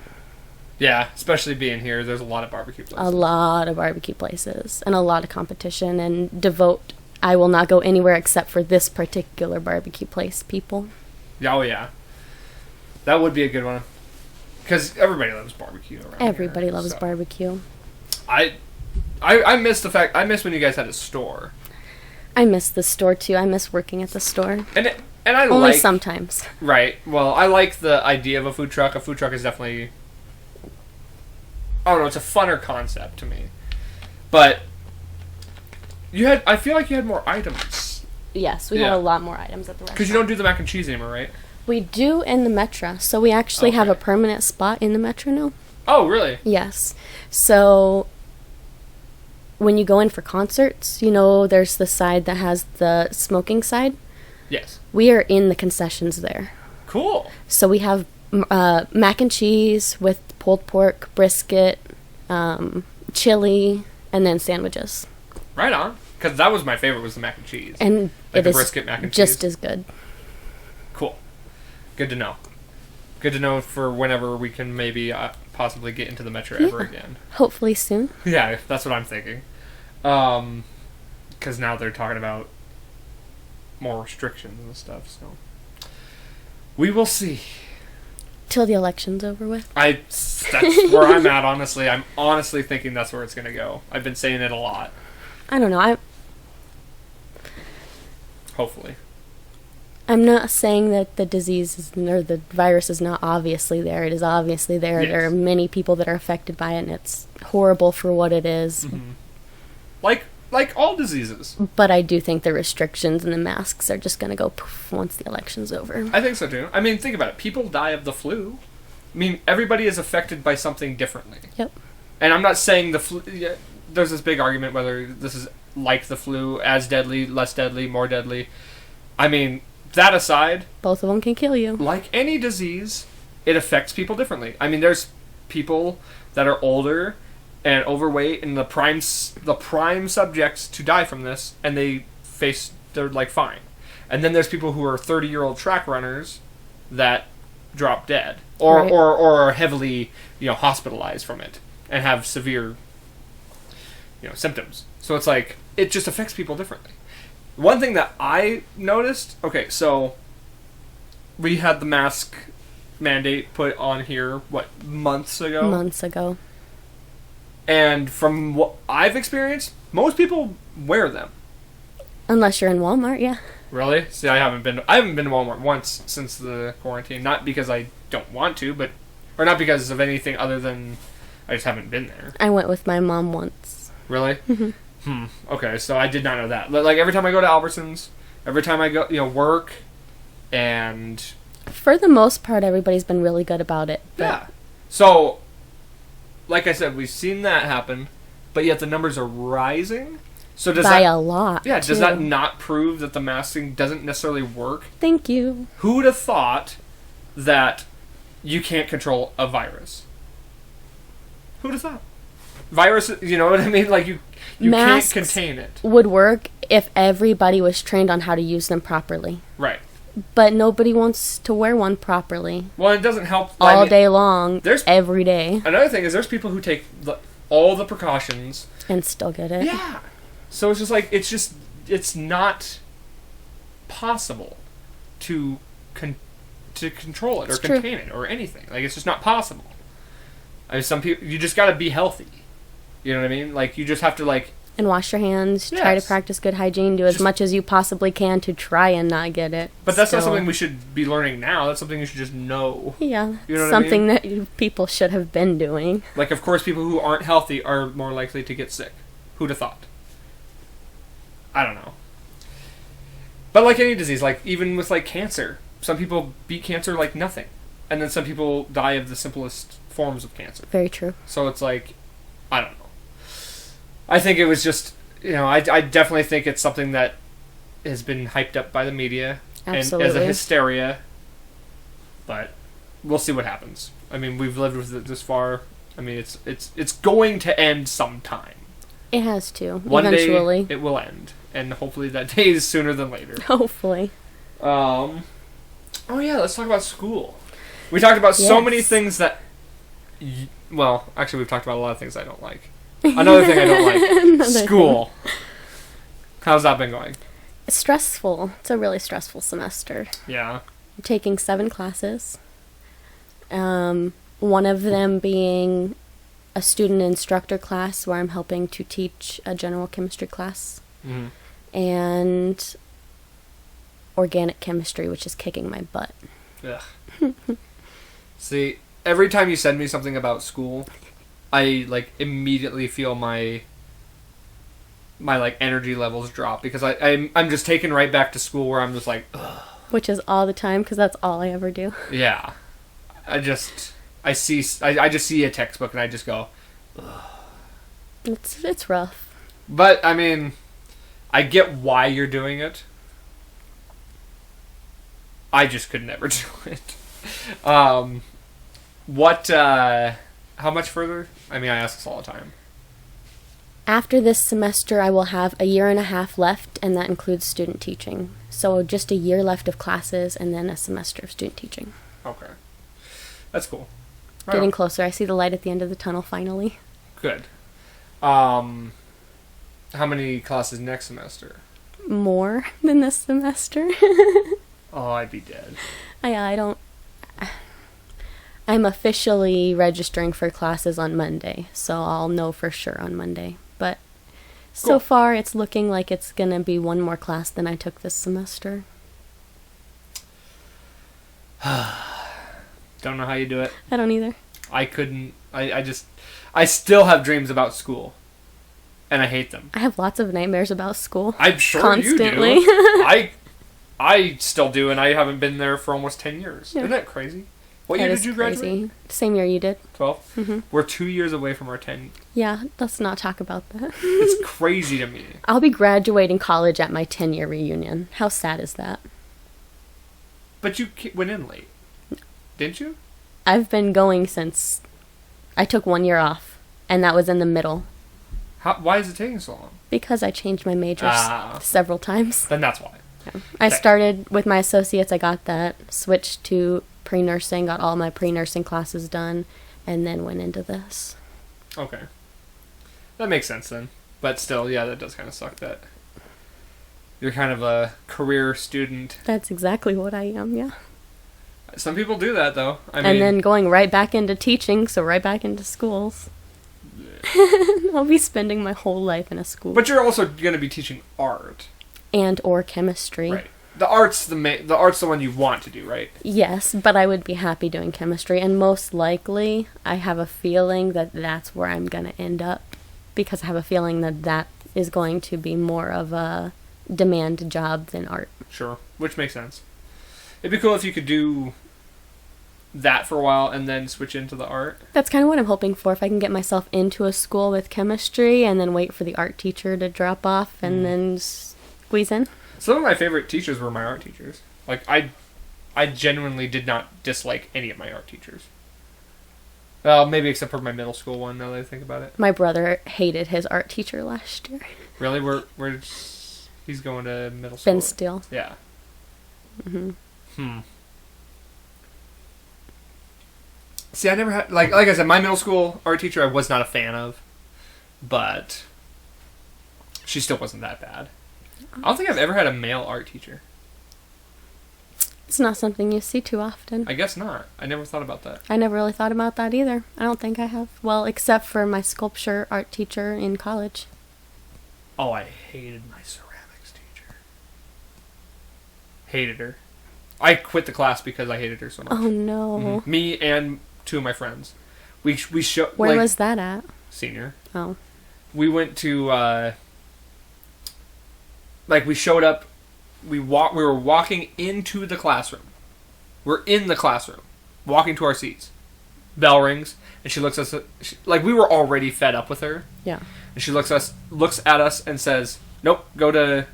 Yeah, especially being here, there's a lot of barbecue places. A lot of barbecue places and a lot of competition, and I will not go anywhere except for this particular barbecue place, people. Yeah, oh yeah. That would be a good one. Because everybody loves barbecue around Everybody here, loves barbecue. I miss when you guys had a store. I miss the store too. I miss working at the store. And I only sometimes. Right. Well, I like the idea of a food truck. A food truck is definitely, I don't know, it's a funner concept to me. But I feel like you had more items. Yes, we had a lot more items at the restaurant. Because you don't do the mac and cheese anymore, right? We do in the Metro. So we actually have a permanent spot in the Metro now. Oh, really? Yes. So when you go in for concerts, there's the side that has the smoking side. Yes. We are in the concessions there. Cool. So we have mac and cheese with pulled pork, brisket, chili, and then sandwiches. Right on. Because that was my favorite, was the mac and cheese. And like the brisket mac and just cheese. as good. Cool. Good to know. Good to know for whenever we can maybe possibly get into the Metro ever again. Hopefully soon. Yeah, that's what I'm thinking. Because now they're talking about more restrictions and stuff, so we will see. Till the election's over with. That's where I'm at, honestly. I'm honestly thinking that's where it's going to go. I've been saying it a lot. I don't know. Hopefully. I'm not saying that the disease or the virus is not obviously there. It is obviously there. Yes. There are many people that are affected by it, and it's horrible for what it is. Mm-hmm. Like all diseases. But I do think the restrictions and the masks are just going to go poof once the election's over. I think so, too. I mean, think about it. People die of the flu. I mean, everybody is affected by something differently. Yep. And I'm not saying the flu... Yeah, there's this big argument whether this is like the flu, as deadly, less deadly, more deadly. I mean, that aside... Both of them can kill you. Like any disease, it affects people differently. I mean, there's people that are older and overweight and the prime subjects to die from this, and they're like fine. And then there's people who are 30-year-old track runners that drop dead or Right. or are heavily hospitalized from it and have severe symptoms. So it's like it just affects people differently. One thing that I noticed, okay, so we had the mask mandate put on here months ago. Months ago. And from what I've experienced, most people wear them. Unless you're in Walmart, yeah. Really? See, I haven't been to Walmart once since the quarantine. Not because I don't want to, or not because of anything other than I just haven't been there. I went with my mom once. Really? Okay, so I did not know that. Like every time I go to Albertsons, every time I go, work, and For the most part, everybody's been really good about it. yeah. So, like I said, we've seen that happen, but yet the numbers are rising. So does By that a lot. Yeah, does too. that not prove that the masking doesn't necessarily work? Thank you. Who would have thought that you can't control a virus? Who would have thought? Virus, you know what I mean? Like you Masks can't contain it. Would work if everybody was trained on how to use them properly. Right. But nobody wants to wear one properly. Well, it doesn't help. All day long, there's- every day. Another thing is there's people who take all the precautions. And still get it. Yeah. So it's just like, it's not possible to control it or It's true. contain it or anything. Like, it's just not possible. I mean, some people, you just gotta be healthy. You know what I mean? Like, you just have to, like... And wash your hands. Try to Yes. practice good hygiene. Do as Just- much as you possibly can to try and not get it. But that's not Still. something we should be learning now. That's something you should just know. Yeah. You know what I something mean? that people should have been doing. Like, of course, people who aren't healthy are more likely to get sick. Who'd have thought? I don't know. But like any disease, like even with like cancer, some people beat cancer like nothing. And then some people die of the simplest forms of cancer. Very true. So it's like, I don't know. I think it was just, I definitely think it's something that has been hyped up by the media. Absolutely. And as a hysteria. But we'll see what happens. I mean, we've lived with it this far. I mean, it's going to end sometime. It has to. One eventually. day it will end. And hopefully that day is sooner than later. Hopefully. Oh yeah, let's talk about school. We talked about so Yes. many things that... Well, actually we've talked about a lot of things I don't like. Another thing I don't like. Another School. How's that been going? It's stressful. It's a really stressful semester. Yeah. I'm taking 7 classes. One of them being a student instructor class where I'm helping to teach a general chemistry class. Mm-hmm. And organic chemistry, which is kicking my butt. Ugh. See, every time you send me something about school, I like immediately feel my like energy levels drop because I'm just taken right back to school where I'm just like, ugh. Which is all the time because that's all I ever do. Yeah. I just see a textbook and I just go, ugh. It's rough. But I mean, I get why you're doing it. I just could never do it. How much further? I mean, I ask this all the time. After this semester, I will have a year and a half left, and that includes student teaching. So just a year left of classes, and then a semester of student teaching. Okay. That's cool. Getting Right. closer. I see the light at the end of the tunnel, finally. Good. How many classes next semester? More than this semester. Oh, I'd be dead. I don't... I'm officially registering for classes on Monday, so I'll know for sure on Monday. But so Cool. far, it's looking like it's going to be one more class than I took this semester. Don't know how you do it. I don't either. I couldn't. I still have dreams about school. And I hate them. I have lots of nightmares about school. I'm sure Constantly. you do. I still do, and I haven't been there for almost 10 years. Yeah. Isn't that crazy? What year did you graduate? Crazy. Same year you did. 12? Mm-hmm. We're 2 years away from our 10. Yeah, let's not talk about that. It's crazy to me. I'll be graduating college at my 10-year reunion. How sad is that? But you went in late. Didn't you? I've been going since I took 1 year off, and that was in the middle. Why is it taking so long? Because I changed my major several times. Then that's why. Yeah. I started with my associates, I got that, switched to pre-nursing, got all my pre-nursing classes done, and then went into this. Okay. That makes sense then. But still, yeah, that does kind of suck that you're kind of a career student. That's exactly what I am, yeah. Some people do that, though. I mean, and then going right back into teaching, so right back into schools. I'll be spending my whole life in a school. But you're also going to be teaching art. And or chemistry. Right. The art's the one you want to do, right? Yes, but I would be happy doing chemistry, and most likely, I have a feeling that that's where I'm going to end up, because I have a feeling that that is going to be more of a demand job than art. Sure, which makes sense. It'd be cool if you could do that for a while and then switch into the art. That's kind of what I'm hoping for, if I can get myself into a school with chemistry and then wait for the art teacher to drop off and then squeeze in. Some of my favorite teachers were my art teachers. Like, I genuinely did not dislike any of my art teachers. Well, maybe except for my middle school one, now that I think about it. My brother hated his art teacher last year. Really? He's going to middle school? Ben Steele. Yeah. See, I never had... Like I said, my middle school art teacher I was not a fan of. But she still wasn't that bad. I don't think I've ever had a male art teacher. It's not something you see too often. I guess not. I never thought about that. I never really thought about that either. I don't think I have. Well, except for my sculpture art teacher in college. Oh, I hated my ceramics teacher. Hated her. I quit the class because I hated her so much. Oh, no. Me and two of my friends. We Where was that at? Senior. Oh. We went to... we showed up, we were walking into the classroom. We're in the classroom, walking to our seats. Bell rings, and she looks at us, we were already fed up with her. Yeah. And she looks at us and says, "Nope, go to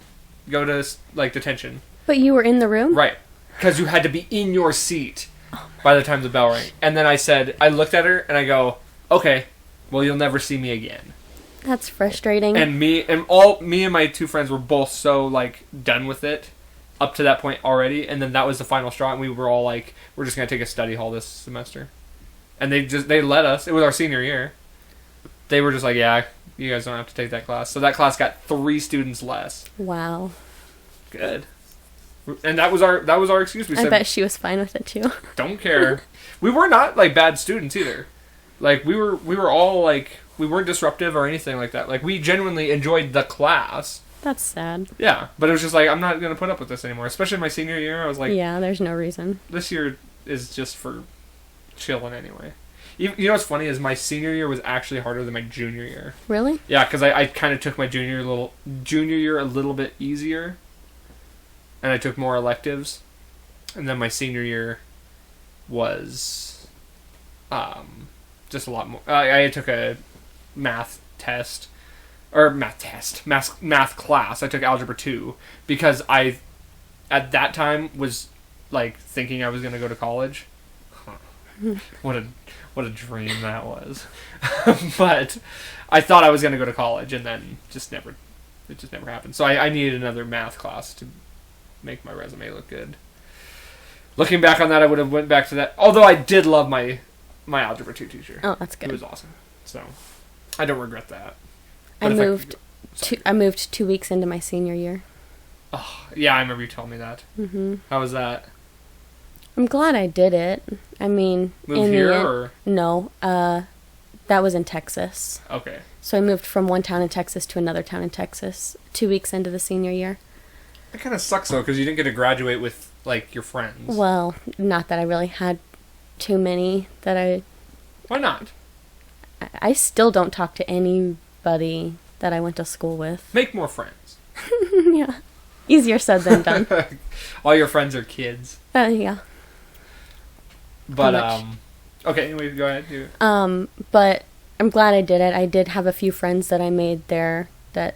detention." But you were in the room? Right. Because you had to be in your seat by the time the bell rang. And then I looked at her and I go, "Okay, well, you'll never see me again." That's frustrating. And me and my two friends were both so done with it up to that point already, and then that was the final straw, and we were all like, we're just gonna take a study hall this semester. And they let us. It was our senior year. They were just like, yeah, you guys don't have to take that class. So that class got 3 students less. Wow. Good. And that was our excuse. We said, I bet she was fine with it too. Don't care. We were not bad students either. We were all we weren't disruptive or anything like that. We genuinely enjoyed the class. That's sad. Yeah, but it was just I'm not going to put up with this anymore. Especially my senior year, I was like... Yeah, there's no reason. This year is just for chilling anyway. You know what's funny is my senior year was actually harder than my junior year. Really? Yeah, because I kind of took my junior year a little bit easier. And I took more electives. And then my senior year was just a lot more... I took a math class. I took Algebra 2 because I, at that time, was thinking I was going to go to college. Huh. What a dream that was. But I thought I was going to go to college, and then it just never happened. So I needed another math class to make my resume look good. Looking back on that, I would have went back to that. Although I did love my Algebra 2 teacher. Oh, that's good. He was awesome. So I don't regret that. I moved 2 weeks into my senior year. Oh, yeah, I remember you telling me that. Mm-hmm. How was that? I'm glad I did it. I mean... Moved here, or...? No, that was in Texas. Okay. So I moved from one town in Texas to another town in Texas 2 weeks into the senior year. That kind of sucks, though, because you didn't get to graduate with, your friends. Well, not that I really had too many that I... Why not? I still don't talk to anybody that I went to school with. Make more friends. Yeah. Easier said than done. All your friends are kids. Yeah. But much. okay, anyway, go ahead. Do it. But I'm glad I did it. I did have a few friends that I made there that,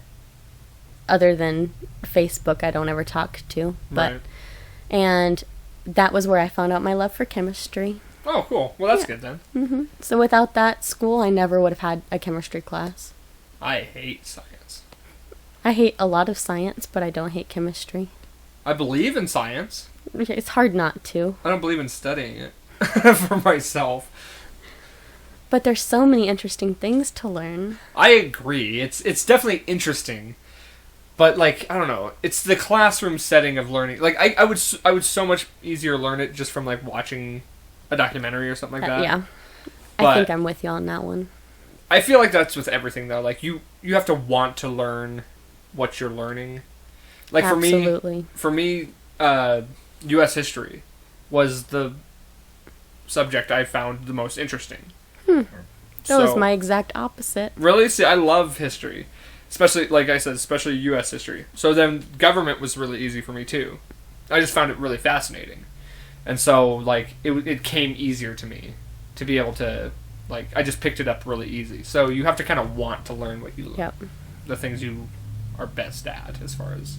other than Facebook, I don't ever talk to. But Right. and that was where I found out my love for chemistry. Oh, cool. Well, that's Yeah. good then. So without that school, I never would have had a chemistry class. I hate science. I hate a lot of science, but I don't hate chemistry. I believe in science. It's hard not to. I don't believe in studying it for myself. But there's so many interesting things to learn. I agree. It's definitely interesting. But, like, I don't know. It's the classroom setting of learning. Like, I would so much easier learn it just from, like, watching a documentary or something like that. Yeah. I But think I'm with you on that one. I feel like that's with everything, though. Like, you have to want to learn what you're learning. Like, Absolutely. for me, U.S. history was the subject I found the most interesting. That was my exact opposite. Really? See, I love history. Especially, like I said, especially U.S. history. So then government was really easy for me, too. I just found it really fascinating. And so, like, it came easier to me to be able to, like, I just picked it up really easy. So you have to kind of want to learn what you Yep. the things you are best at, as far as...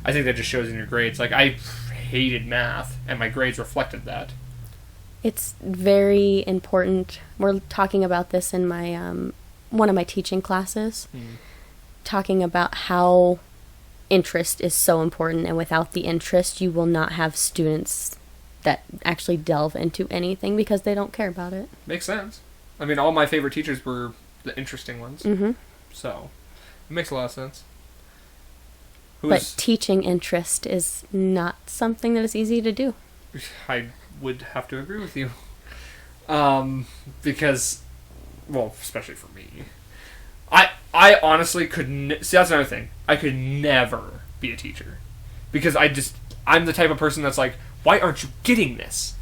I think that just shows in your grades. Like, I hated math, and my grades reflected that. It's very important. We're talking about this in my one of my teaching classes. Talking about how interest is so important, and without the interest, you will not have students that actually delve into anything because they don't care about it. Makes sense. I mean, all my favorite teachers were the interesting ones. Mm-hmm. So, it makes a lot of sense. But teaching interest is not something that is easy to do. I would have to agree with you. Because, well, especially for me. I honestly couldn't... See, that's another thing. I could never be a teacher. Because I'm the type of person that's like, why aren't you getting this?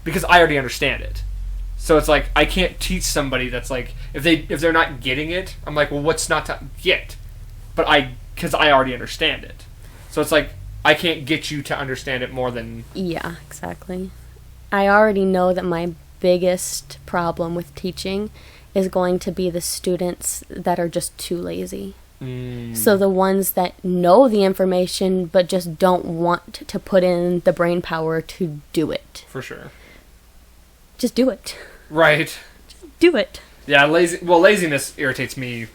Because I already understand it. So it's like, I can't teach somebody that's like, if they're not getting it, I'm like, well, what's not to get? But because I already understand it. So it's like, I can't get you to understand it more than... Yeah, exactly. I already know that my biggest problem with teaching is going to be the students that are just too lazy. So the ones that know the information but just don't want to put in the brain power to do it. For sure. Just do it. Right. Just do it. Yeah, laziness irritates me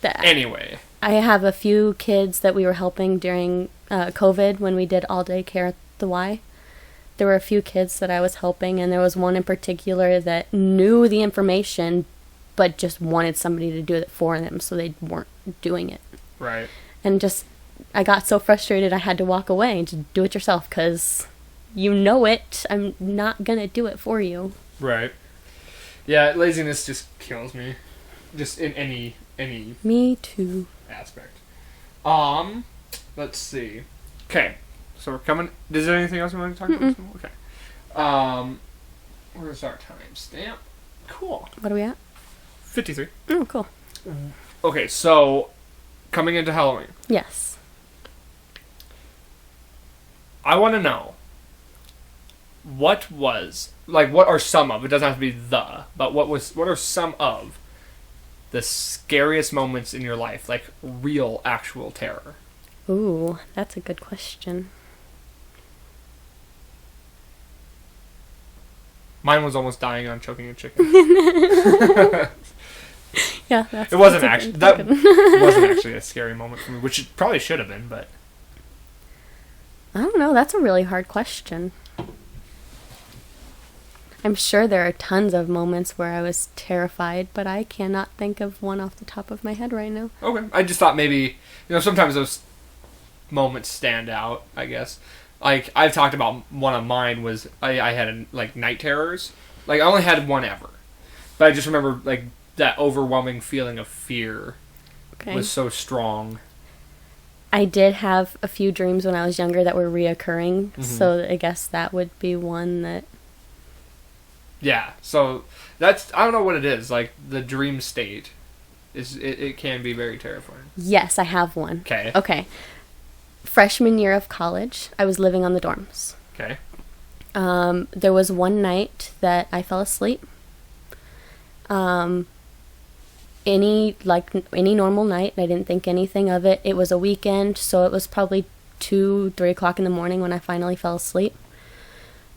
anyway. I have a few kids that we were helping during COVID when we did all-day care at the Y. There were a few kids that I was helping, and there was one in particular that knew the information but just wanted somebody to do it for them, so they weren't doing it. Right. And I got so frustrated I had to walk away and just do it yourself, because you know it. I'm not going to do it for you. Right. Yeah, laziness just kills me. Just in any Me too. aspect. Let's see. Okay, so we're coming... Is there anything else we want to talk about? Okay. Where's our timestamp? Cool. What are we at? 53. Oh, cool. Okay, so coming into Halloween, Yes. I want to know what are some of, it doesn't have to be but what are some of the scariest moments in your life, like real, actual terror? Ooh, that's a good question. Mine was almost dying on choking a chicken. Yeah, that's... It wasn't that's a actually... good That token. wasn't actually a scary moment for me, which it probably should have been, but... I don't know. That's a really hard question. I'm sure there are tons of moments where I was terrified, but I cannot think of one off the top of my head right now. Okay. I just thought maybe... sometimes those moments stand out, I guess. Like, I've talked about one of mine was... I had, night terrors. Like, I only had one ever. But I just remember, that overwhelming feeling of fear was so strong. I did have a few dreams when I was younger that were reoccurring, so I guess that would be one that... Yeah, so that's... I don't know what it is. Like, the dream state, it can be very terrifying. Yes, I have one. Okay. Freshman year of college, I was living on the dorms. Okay. There was one night that I fell asleep. Any normal night, I didn't think anything of it. It was a weekend, so it was probably 2-3 o'clock in the morning when I finally fell asleep.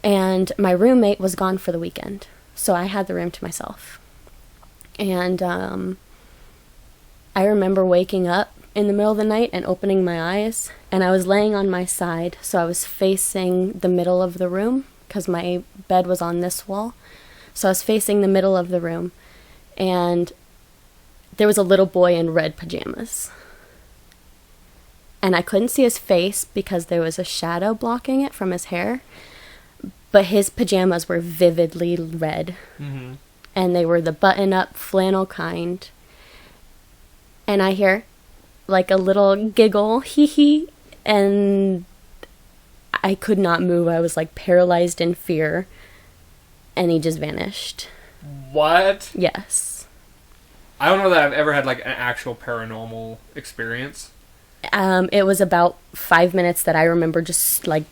And my roommate was gone for the weekend, so I had the room to myself. And I remember waking up in the middle of the night and opening my eyes, and I was laying on my side, so I was facing the middle of the room because my bed was on this wall. So I was facing the middle of the room, and there was a little boy in red pajamas. And I couldn't see his face because there was a shadow blocking it from his hair, but his pajamas were vividly red. Mm-hmm. And they were the button-up flannel kind. And I hear like a little giggle, hee hee, and I could not move. I was like paralyzed in fear, and he just vanished. What? Yes. I don't know that I've ever had like an actual paranormal experience. It was about 5 minutes that I remember just like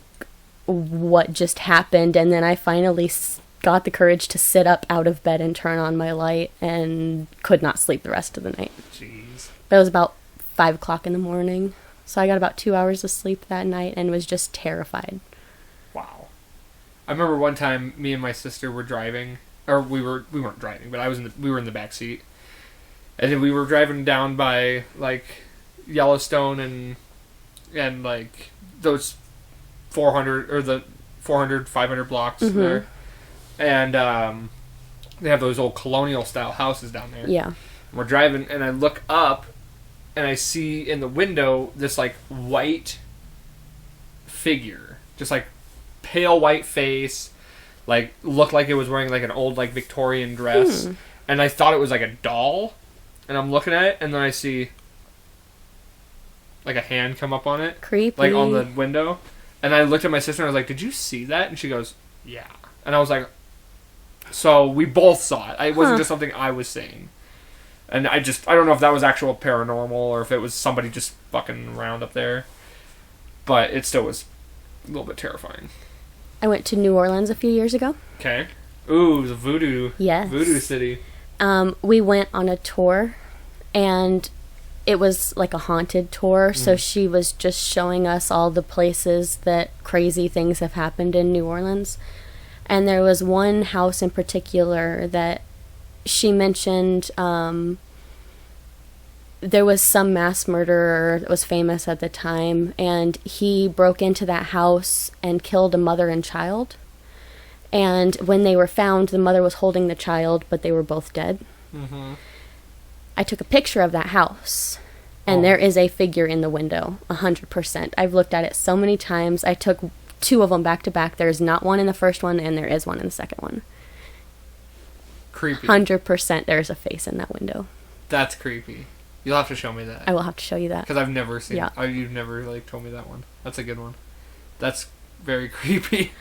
what just happened, and then I finally got the courage to sit up out of bed and turn on my light, and could not sleep the rest of the night. Jeez. But it was about 5 o'clock in the morning, so I got about 2 hours of sleep that night and was just terrified. Wow. I remember one time me and my sister were driving, or we weren't driving, but we were in the back seat, and then we were driving down by like Yellowstone and like those 400 or the 400 500 blocks mm-hmm. there, and they have those old colonial style houses down there. Yeah. And we're driving, and I look up, and I see in the window this like white figure, just like pale white face, like looked like it was wearing like an old like Victorian dress, and I thought it was like a doll, and I'm looking at it, and then I see like a hand come up on it. Creepy. Like on the window. And I looked at my sister and I was like, "Did you see that?" And she goes, "Yeah." And I was like, so we both saw it. It wasn't just something I was saying. And I don't know if that was actual paranormal or if it was somebody just fucking around up there. But it still was a little bit terrifying. I went to New Orleans a few years ago. Okay. Ooh, the voodoo. Yes. Voodoo city. We went on a tour, and it was like a haunted tour, so she was just showing us all the places that crazy things have happened in New Orleans. And there was one house in particular that she mentioned there was some mass murderer that was famous at the time, and he broke into that house and killed a mother and child. And when they were found, the mother was holding the child, but they were both dead. Mm-hmm. I took a picture of that house, and there is a figure in the window, 100%. I've looked at it so many times. I took 2 of them back to back. There's not one in the first one, and there is one in the second one. Creepy. 100% there's a face in that window. That's creepy. You'll have to show me that. I will have to show you that. Because I've never seen it. You've never like told me that one. That's a good one. That's very creepy.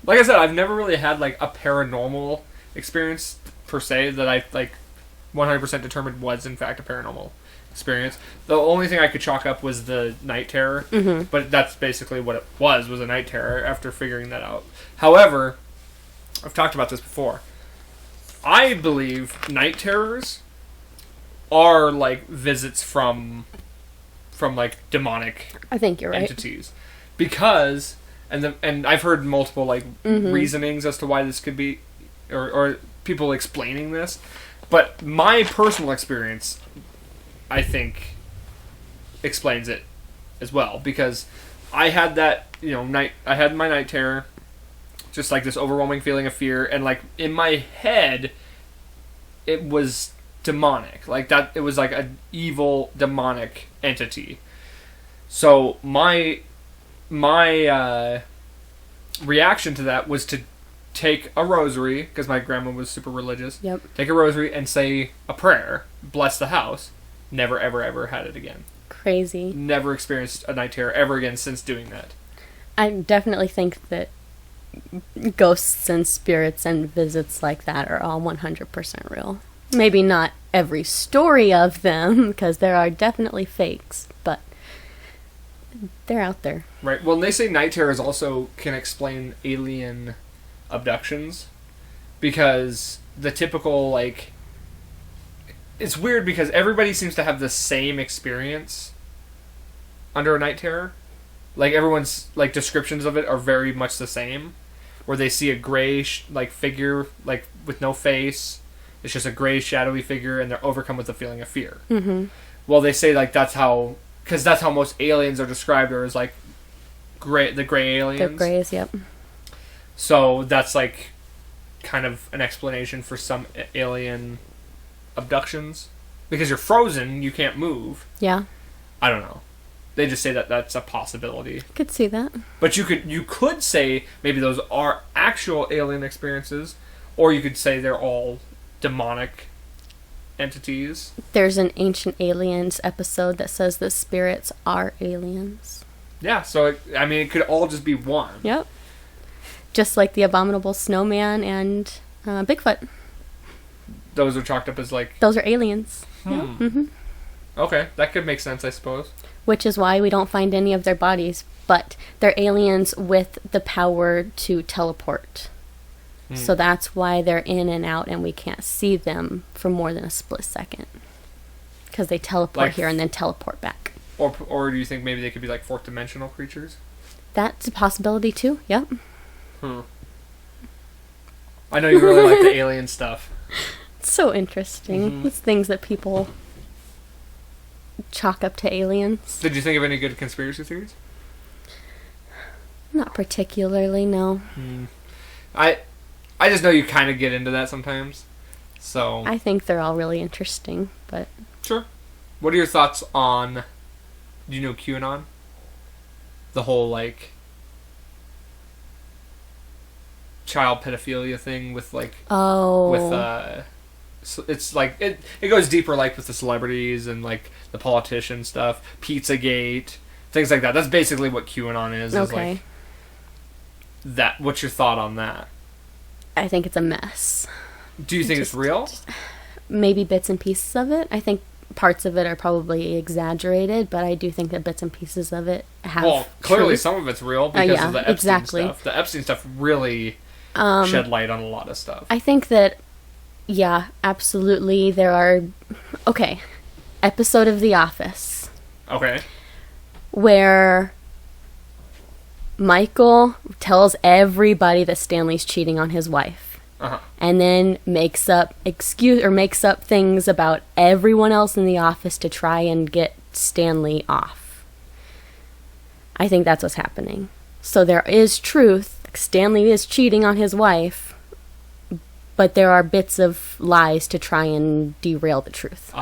Like I said, I've never really had like a paranormal experience per se that I like 100% determined was in fact a paranormal experience. The only thing I could chalk up was the night terror, but that's basically what it was a night terror after figuring that out. However, I've talked about this before. I believe night terrors are like visits from like demonic I think you're entities. Right. Because and I've heard multiple like reasonings as to why this could be or people explaining this. But my personal experience, I think, explains it as well. Because I had that, I had my night terror, just like this overwhelming feeling of fear, and like in my head, it was demonic. Like that, it was like an evil demonic entity. So my reaction to that was to take a rosary, because my grandma was super religious. Yep. Take a rosary and say a prayer, bless the house. Never, ever, ever had it again. Crazy. Never experienced a night terror ever again since doing that. I definitely think that ghosts and spirits and visits like that are all 100% real. Maybe not every story of them, because there are definitely fakes, but They're out there. Right. Well, they say night terrors also can explain alien abductions, because the typical, like, it's weird because everybody seems to have the same experience under a night terror. Like, everyone's, like, descriptions of it are very much the same, where they see a gray, figure, like, with no face. It's just a gray, shadowy figure, and they're overcome with a feeling of fear. Mm-hmm. Well, they say, like, that's how most aliens are described, or as, like, the gray aliens. The grays, yep. So that's, like, kind of an explanation for some alien abductions. Because you're frozen, you can't move. Yeah. I don't know. They just say that that's a possibility. Could see that. But you could say maybe those are actual alien experiences, or you could say they're all demonic entities. There's an Ancient Aliens episode that says the spirits are aliens. Yeah, so it could all just be one. Yep. Just like the Abominable Snowman and Bigfoot. Those are chalked up as, like... Those are aliens. Yep. Mm-hmm. Okay, that could make sense, I suppose. Which is why we don't find any of their bodies, but they're aliens with the power to teleport. So that's why they're in and out and we can't see them for more than a split second. Because they teleport here and then teleport back. Or do you think maybe they could be like fourth dimensional creatures? That's a possibility too, yep. I know you really like the alien stuff. It's so interesting. Mm-hmm. It's things that people chalk up to aliens. Did you think of any good conspiracy theories? Not particularly, no. I just know you kind of get into that sometimes. So I think they're all really interesting, but... Sure. What are your thoughts on... Do you know QAnon? The whole, like... child pedophilia thing with, like... Oh. With, it's like... It goes deeper, like, with the celebrities and, like, the politician stuff. Pizzagate. Things like that. That's basically what QAnon is. Okay. Is like, what's your thought on that? I think it's a mess. Do you think it's real? Maybe bits and pieces of it. I think parts of it are probably exaggerated, but I do think that bits and pieces of it have clearly truth. some of it's real because of the Epstein stuff. The Epstein stuff really shed light on a lot of stuff. I think that, yeah, absolutely. There are... Okay. Episode of The Office. Okay. Where... Michael tells everybody that Stanley's cheating on his wife. And then makes up things about everyone else in the office to try and get Stanley off. I think that's what's happening. So there is truth. Stanley is cheating on his wife, but there are bits of lies to try and derail the truth.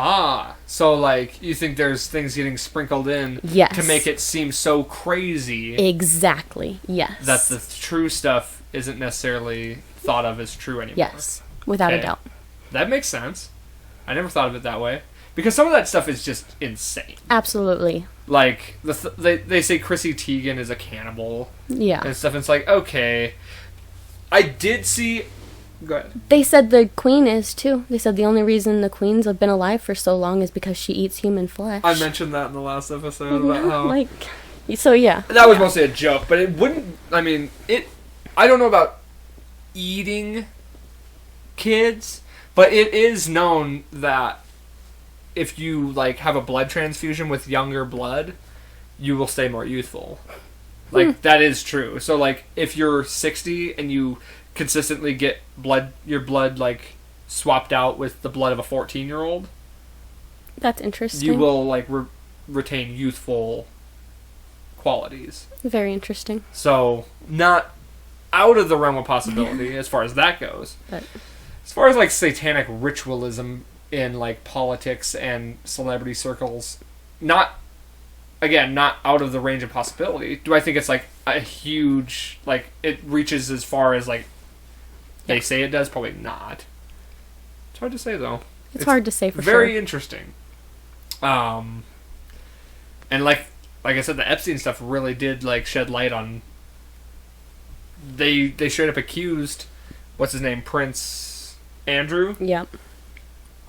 So, like, you think there's things getting sprinkled in to make it seem so crazy. Exactly, yes. That the true stuff isn't necessarily thought of as true anymore. Yes, without a doubt. That makes sense. I never thought of it that way. Because some of that stuff is just insane. Absolutely. Like, they say Chrissy Teigen is a cannibal. Yeah. And stuff, and it's like, okay. I did see... Go ahead. They said the queen is, too. They said the only reason the queens have been alive for so long is because she eats human flesh. I mentioned that in the last episode about how... Like, so yeah. That was mostly a joke, but it wouldn't... I mean, I don't know about eating kids, but it is known that if you, like, have a blood transfusion with younger blood, you will stay more youthful. Like, that is true. So, like, if you're 60 and you... consistently get your blood like swapped out with the blood of a 14-year-old. That's interesting. You will like retain youthful qualities. Very interesting. So not out of the realm of possibility as far as that goes. But as far as like satanic ritualism in like politics and celebrity circles, not out of the range of possibility. Do I think it's like a huge like it reaches as far as like they say it does? Probably not. It's hard to say, though. It's hard to say for sure. Very interesting. And like I said, the Epstein stuff really did like shed light on... They straight up accused... What's his name? Prince Andrew? Yep.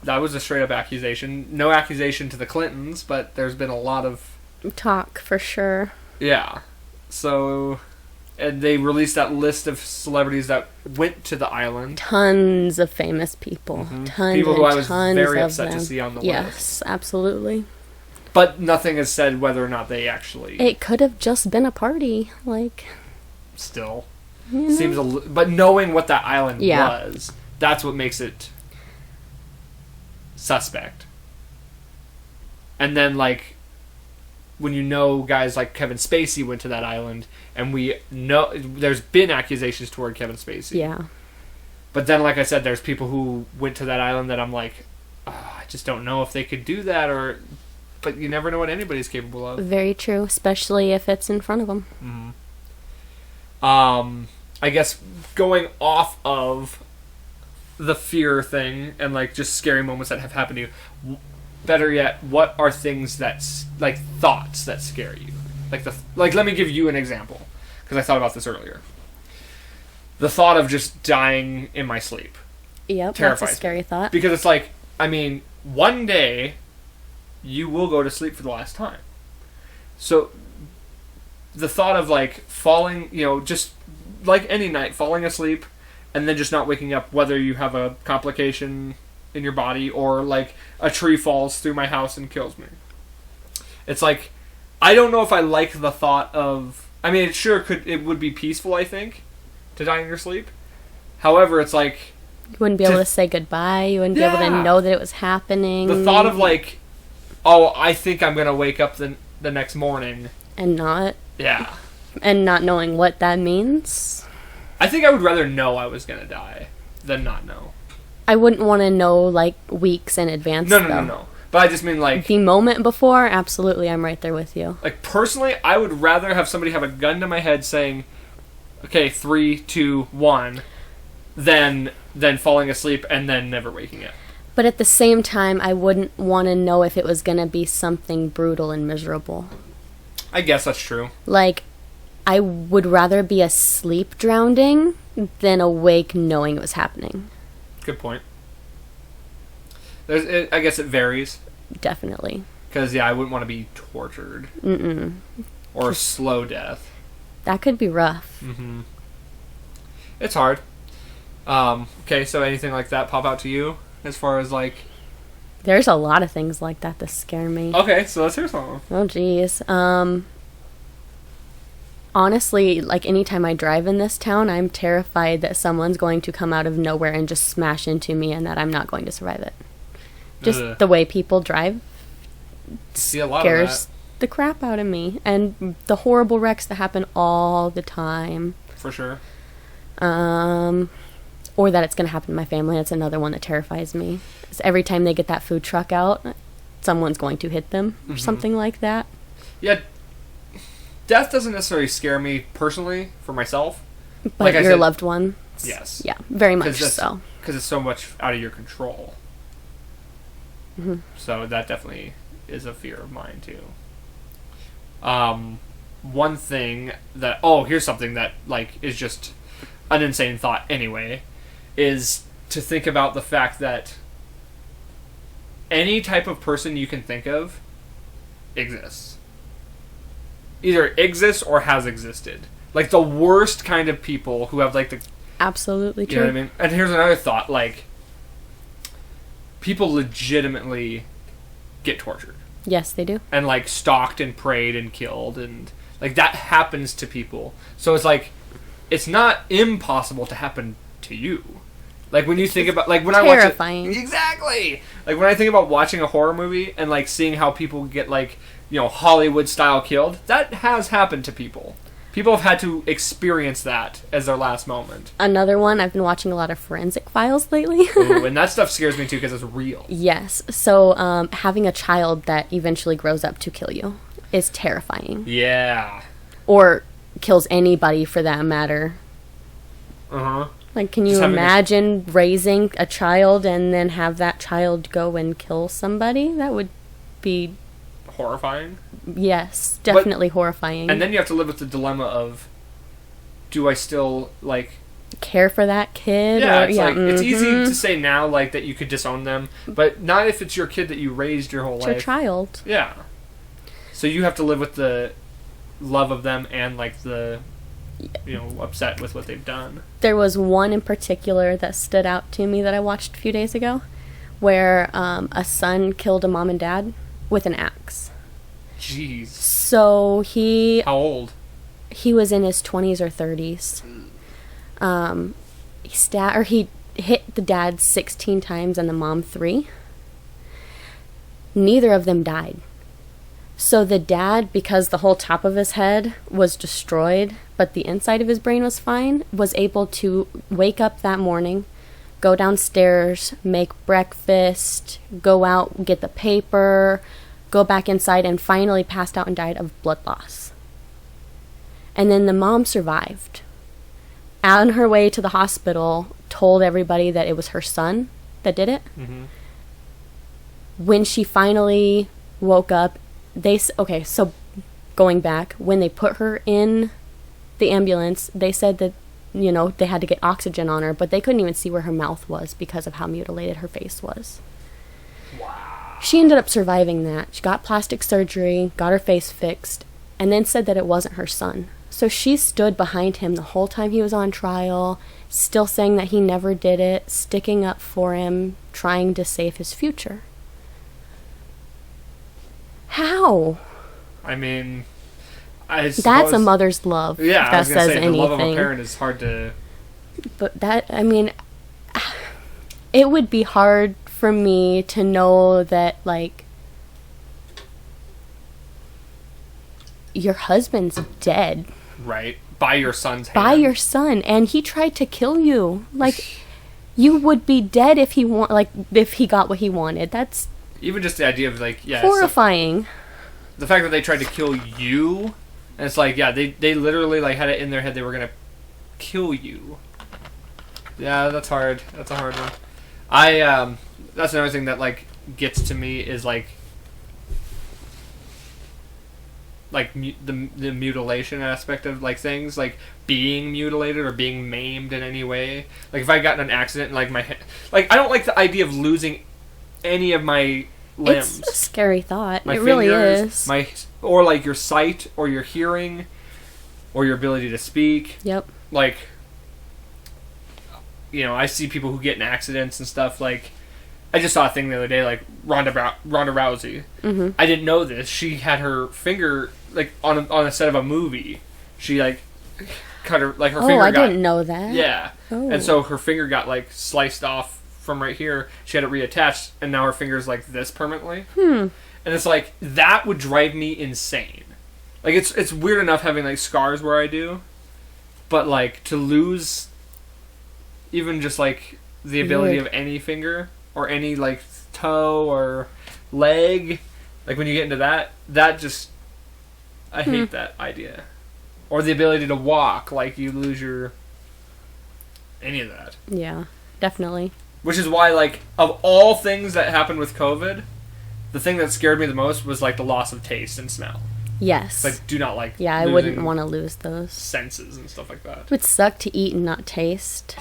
That was a straight up accusation. No accusation to the Clintons, but there's been a lot of talk for sure. Yeah. So, and they released that list of celebrities that went to the island. Tons of famous people. Tons People who I and was tons very of upset them. to see on the list. Yes, absolutely. But nothing is said whether or not they actually... It could have just been a party, like... Still. You know? Seems but knowing what that island Yeah. was, that's what makes it suspect. And then, like, when you know guys like Kevin Spacey went to that island, and we know there's been accusations toward Kevin Spacey. Yeah. But then, like I said, there's people who went to that island that I'm like, I just don't know if they could do that, or... But you never know what anybody's capable of. Very true, especially if it's in front of them. I guess going off of the fear thing and like just scary moments that have happened to you, better yet, what are things that's like thoughts that scare you? Like let me give you an example, because I thought about this earlier. The thought of just dying in my sleep. Yep, terrifies that's a scary thought. Because it's like, I mean, one day you will go to sleep for the last time. So the thought of like falling, just like any night, falling asleep and then just not waking up, whether you have a complication in your body or like a tree falls through my house and kills me. It's like, I don't know if I like the thought of, I mean, it would be peaceful, I think, to die in your sleep. However, it's like... You wouldn't be able to say goodbye. You wouldn't be able to know that it was happening. The thought of like, oh, I think I'm going to wake up the next morning. And not. Yeah. And not knowing what that means. I think I would rather know I was going to die than not know. I wouldn't want to know, like, weeks in advance, No. But I just mean, like... The moment before, absolutely, I'm right there with you. Like, personally, I would rather have somebody have a gun to my head saying, okay, 3, 2, 1, than falling asleep and then never waking up. But at the same time, I wouldn't want to know if it was going to be something brutal and miserable. I guess that's true. Like, I would rather be asleep drowning than awake knowing it was happening. Good point. I guess it varies. Definitely. Because, I wouldn't want to be tortured. Or slow death. That could be rough. It's hard. Okay, so anything like that pop out to you? As far as, like... There's a lot of things like that scare me. Okay, so let's hear some. Oh, geez. Honestly, like, anytime I drive in this town, I'm terrified that someone's going to come out of nowhere and just smash into me and that I'm not going to survive it. Just the way people drive See a lot scares of that. the crap out of me. And the horrible wrecks that happen all the time. For sure. Or that it's going to happen to my family. That's another one that terrifies me. 'Cause every time they get that food truck out, someone's going to hit them or something like that. Yeah, death doesn't necessarily scare me personally for myself. But like your loved one? Yes. Yeah, very much so. Because it's so much out of your control. So that definitely is a fear of mine too. One thing that... Oh, here's something that like is just an insane thought anyway, is to think about the fact that any type of person you can think of exists. Either exists or has existed. Like the worst kind of people who have like the... Absolutely true. You know what I mean? And here's another thought, like, people legitimately get tortured. Yes, they do. And like stalked and preyed and killed, and like that happens to people. So it's like, it's not impossible to happen to you. Like when you think about, like when terrifying. I watch it, exactly. Like when I think about watching a horror movie and like seeing how people get like, Hollywood style killed, that has happened to people. People have had to experience that as their last moment. Another one, I've been watching a lot of Forensic Files lately. Ooh, and that stuff scares me too because it's real. Yes. So having a child that eventually grows up to kill you is terrifying. Yeah. Or kills anybody for that matter. Like, can you imagine raising a child and then have that child go and kill somebody? That would be... horrifying? Yes, definitely horrifying. And then you have to live with the dilemma of, do I still, like... care for that kid? Yeah, it's easy to say now, like, that you could disown them, but not if it's your kid that you raised your whole life. It's your child. Yeah. So you have to live with the love of them and like the, upset with what they've done. There was one in particular that stood out to me that I watched a few days ago, where a son killed a mom and dad with an axe. Jeez. So How old? He was in his 20s or 30s. He hit the dad 16 times and the mom 3. Neither of them died. So the dad, because the whole top of his head was destroyed, but the inside of his brain was fine, was able to wake up that morning, go downstairs, make breakfast, go out, get the paper, go back inside, and finally passed out and died of blood loss. And then the mom survived. On her way to the hospital, told everybody that it was her son that did it. Mm-hmm. When she finally woke up, so going back, when they put her in the ambulance, they said that, they had to get oxygen on her, but they couldn't even see where her mouth was because of how mutilated her face was. Wow. She ended up surviving that. She got plastic surgery, got her face fixed, and then said that it wasn't her son. So she stood behind him the whole time he was on trial, still saying that he never did it, sticking up for him, trying to save his future. How? I mean, I suppose... That's a mother's love. Yeah, if I was that going to says say, anything. the love of a parent is hard to... But it would be hard for me to know that, like, your husband's dead. Right. By your son's hand. By your son. And he tried to kill you. Like, you would be dead if he got what he wanted. That's... Even just the idea of, like, horrifying. The fact that they tried to kill you, and it's like, they literally, like, had it in their head they were going to kill you. Yeah, that's hard. That's a hard one. That's another thing that, like, gets to me is, like the mutilation aspect of, like, things, like, being mutilated or being maimed in any way. Like, if I got in an accident and, like, my head... Like, I don't like the idea of losing any of my limbs. It's a scary thought. My it really fingers, is. Or, like, your sight, or your hearing, or your ability to speak. Yep. Like, I see people who get in accidents and stuff, like... I just saw a thing the other day, like, Ronda Rousey. Mm-hmm. I didn't know this. She had her finger, like, on a set of a movie. She, like, cut her, like, her finger got... I didn't know that. Yeah. Oh. And so her finger got, like, sliced off from right here. She had it reattached, and now her finger's like this permanently. And it's like, that would drive me insane. Like, it's weird enough having, like, scars where I do, but, like, to lose even just, like, the ability of any finger, or any, like, toe or leg, like, when you get into that just, I hate that idea. Or the ability to walk, like, you lose any of that. Yeah, definitely. Which is why, like, of all things that happened with COVID, the thing that scared me the most was, like, the loss of taste and smell. Yes. Like, do not like I wouldn't want to lose those. Senses and stuff like that. It would suck to eat and not taste.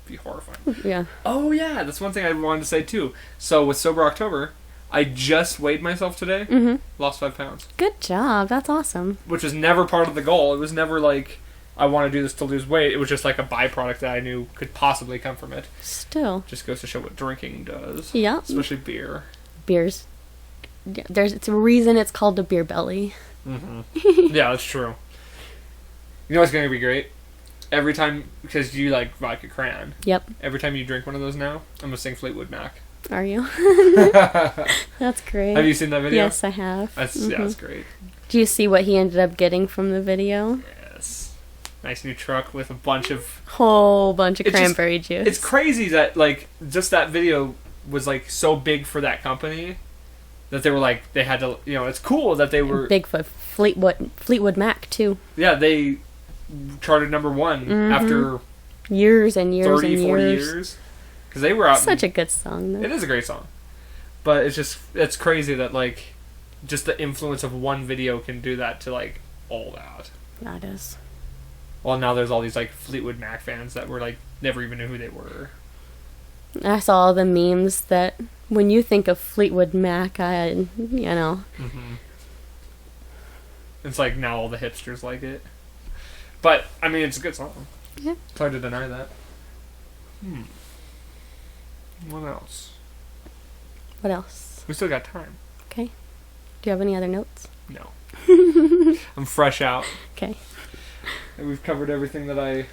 Be horrifying. Yeah. Oh, yeah, that's one thing I wanted to say, too. So, with Sober October, I just weighed myself today. Mm-hmm. Lost 5 pounds. Good job. That's awesome. Which was never part of the goal. It was never, like, I want to do this to lose weight. It was just, like, a byproduct that I knew could possibly come from it. Still. Just goes to show what drinking does. Yeah. Especially beer. It's a reason it's called a beer belly. Mm-hmm. Yeah, that's true. You know what's going to be great? Every time, because you like vodka cran. Yep. Every time you drink one of those now, I'm going to sing Fleetwood Mac. Are you? That's great. Have you seen that video? Yes, I have. Yeah, that's great. Do you see what he ended up getting from the video? Yes. Nice new truck with a bunch of... Whole bunch of cranberry juice. It's crazy that, like, just that video was, like, so big for that company that they were, like, they had to, it's cool that they were... Bigfoot. Fleetwood Mac, too. Yeah, they charted #1 after... Years and years 30, and 40 years. years. Because they were out... Such a good song, though. It is a great song. But it's crazy that, like, just the influence of one video can do that to, like, all that. That is. Well, now there's all these, like, Fleetwood Mac fans that were, like, never even knew who they were. I saw all the memes that when you think of Fleetwood Mac, Mm-hmm. It's like now all the hipsters like it. But, I mean, it's a good song. Yeah. It's hard to deny that. What else? What else? We still got time. Okay. Do you have any other notes? No. I'm fresh out. Okay. And we've covered everything that I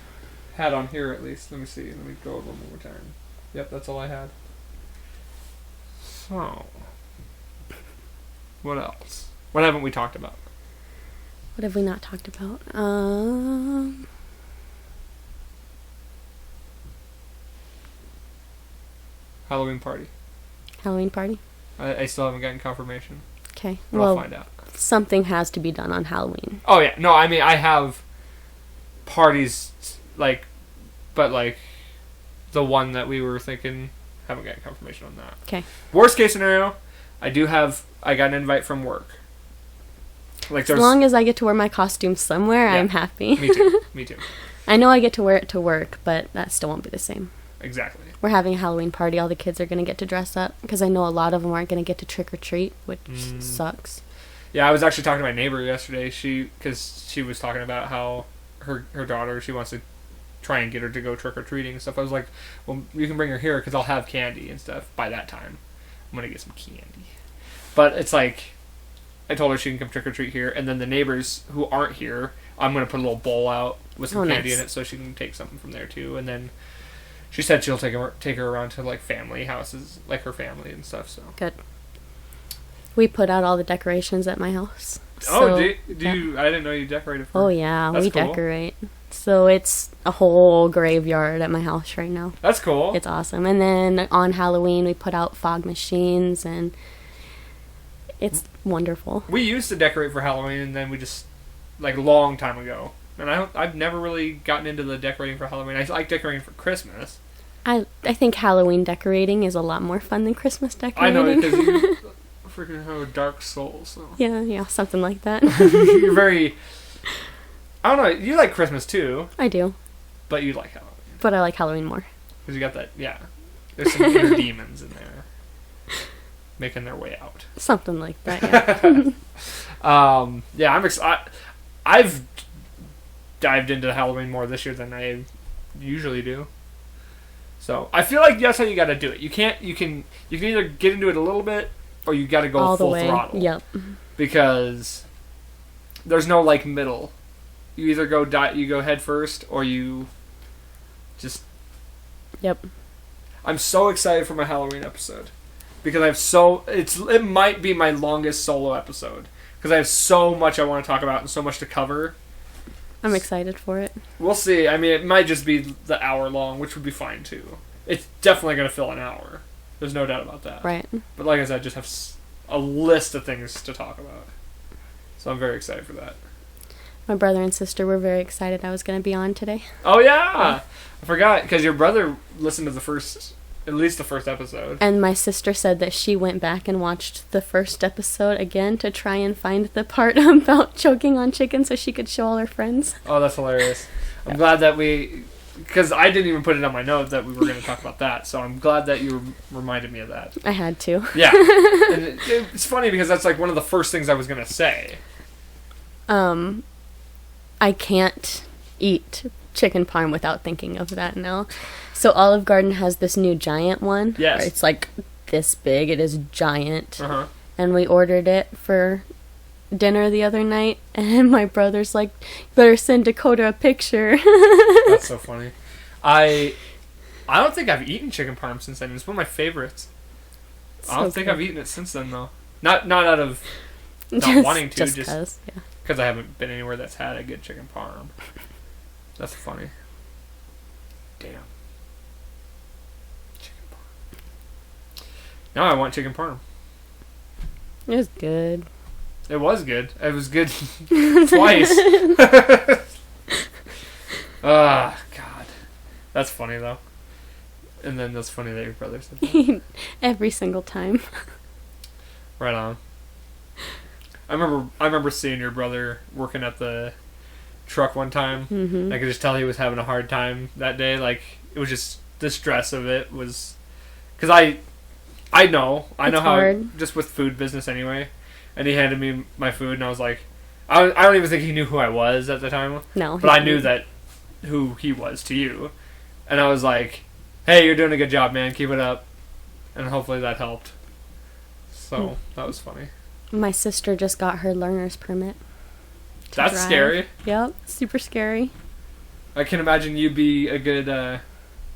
had on here at least. Let me see. Let me go over one more time. Yep, that's all I had. So, what else? What haven't we talked about? What have we not talked about? Halloween party. Halloween party? I still haven't gotten confirmation. Okay. But Well, I'll find out. something has to be done on Halloween. Oh, yeah. No, I mean, I have parties, like, but, like, the one that we were thinking, haven't gotten confirmation on that. Okay. Worst case scenario, I got an invite from work. Like, As long as I get to wear my costume somewhere, Yeah. I'm happy. Me too. Me too. I know I get to wear it to work, but that still won't be the same. Exactly. We're having a Halloween party. All the kids are going to get to dress up because I know a lot of them aren't going to get to trick or treat, which sucks. Yeah, I was actually talking to my neighbor yesterday. Because she was talking about how her daughter, she wants to try and get her to go trick or treating and stuff. I was like, well, you can bring her here because I'll have candy and stuff by that time. I'm gonna get some candy. But it's like, I told her she can come trick or treat here, and then the neighbors who aren't here, I'm gonna put a little bowl out with some candy in it so she can take something from there too. And then she said she'll take her around to like family houses, like her family and stuff. So Good. We put out all the decorations at my house. oh, So, do you? I didn't know you decorated. Oh yeah, That's we cool. decorate. So it's a whole graveyard at my house right now. That's cool. It's awesome. And then on Halloween we put out fog machines and it's wonderful. We used to decorate for Halloween, and then we just, like, a long time ago. And I've never really gotten into the decorating for Halloween. I like decorating for Christmas. I think Halloween decorating is a lot more fun than Christmas I decorating. know, because you freaking have a dark soul, so. Yeah, something like that. You're very... I don't know, you like Christmas too, I do, but you like Halloween. but I like Halloween more. Because you got that, yeah. There's some inner demons in there. Making their way out. Something like that, yeah. Yeah, I've dived into Halloween more this year than I usually do. So I feel like that's how you got to do it. You can either get into it a little bit, or you got to go All the full way. throttle. Yep. Because there's no like middle. You either go head first, or you just. Yep. I'm so excited for my Halloween episode. Because it might be my longest solo episode because I have so much I want to talk about and so much to cover. I'm excited for it. We'll see. I mean, it might just be the hour long, which would be fine too. It's definitely going to fill an hour. There's no doubt about that. Right. But like I said, I just have a list of things to talk about. So I'm very excited for that. My brother and sister were very excited I was going to be on today. Oh yeah, I forgot because your brother listened to at least the first episode. And my sister said that she went back and watched the first episode again to try and find the part about choking on chicken so she could show all her friends. Oh, that's hilarious. I'm glad that because I didn't even put it on my note that we were going to talk about that, so I'm glad that you reminded me of that. I had to. Yeah. And it's funny because that's like one of the first things I was going to say. I can't eat chicken parm without thinking of that now. So Olive Garden has this new giant one. Yes. It's like this big. It is giant. Uh-huh. And we ordered it for dinner the other night. And my brother's like, you better send Dakota a picture. That's so funny. I don't think I've eaten chicken parm since then. It's one of my favorites. I don't think I've eaten it since then, though. Not out of not wanting to, just because I haven't been anywhere that's had a good chicken parm. That's funny. Damn. Chicken parm. Now I want chicken parm. It was good. It was good. It was good twice. Ah, God. That's funny, though. And then that's funny that your brother said that. Every single time. Right on. I remember seeing your brother working at the truck one time. Mm-hmm. I could just tell he was having a hard time that day. Like, it was just the stress of it was... Because I know It's how... hard. Just with food business anyway. And he handed me my food, and I was like, I don't even think he knew who I was at the time. No. But I knew that who he was to you. And I was like, hey, you're doing a good job, man. Keep it up. And hopefully that helped. So, that was funny. My sister just got her learner's permit. That's drive. scary. Yep, super scary. I can imagine you'd be a good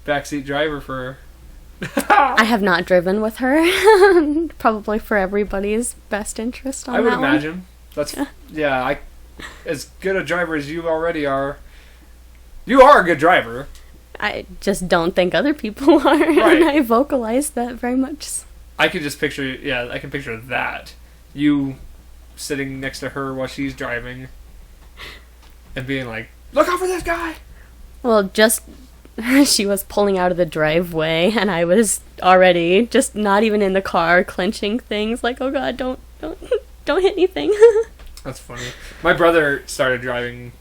backseat driver for her. I have not driven with her. Probably for everybody's best interest on that I would one. imagine. That's as good a driver as you already are. You are a good driver. I just don't think other people are, Right. and I vocalize that very much. I could just picture, I can picture that. You sitting next to her while she's driving and being like, look out for this guy! Well, just she was pulling out of the driveway, and I was already just not even in the car, clenching things like, "Oh God, don't hit anything." That's funny. My brother started driving,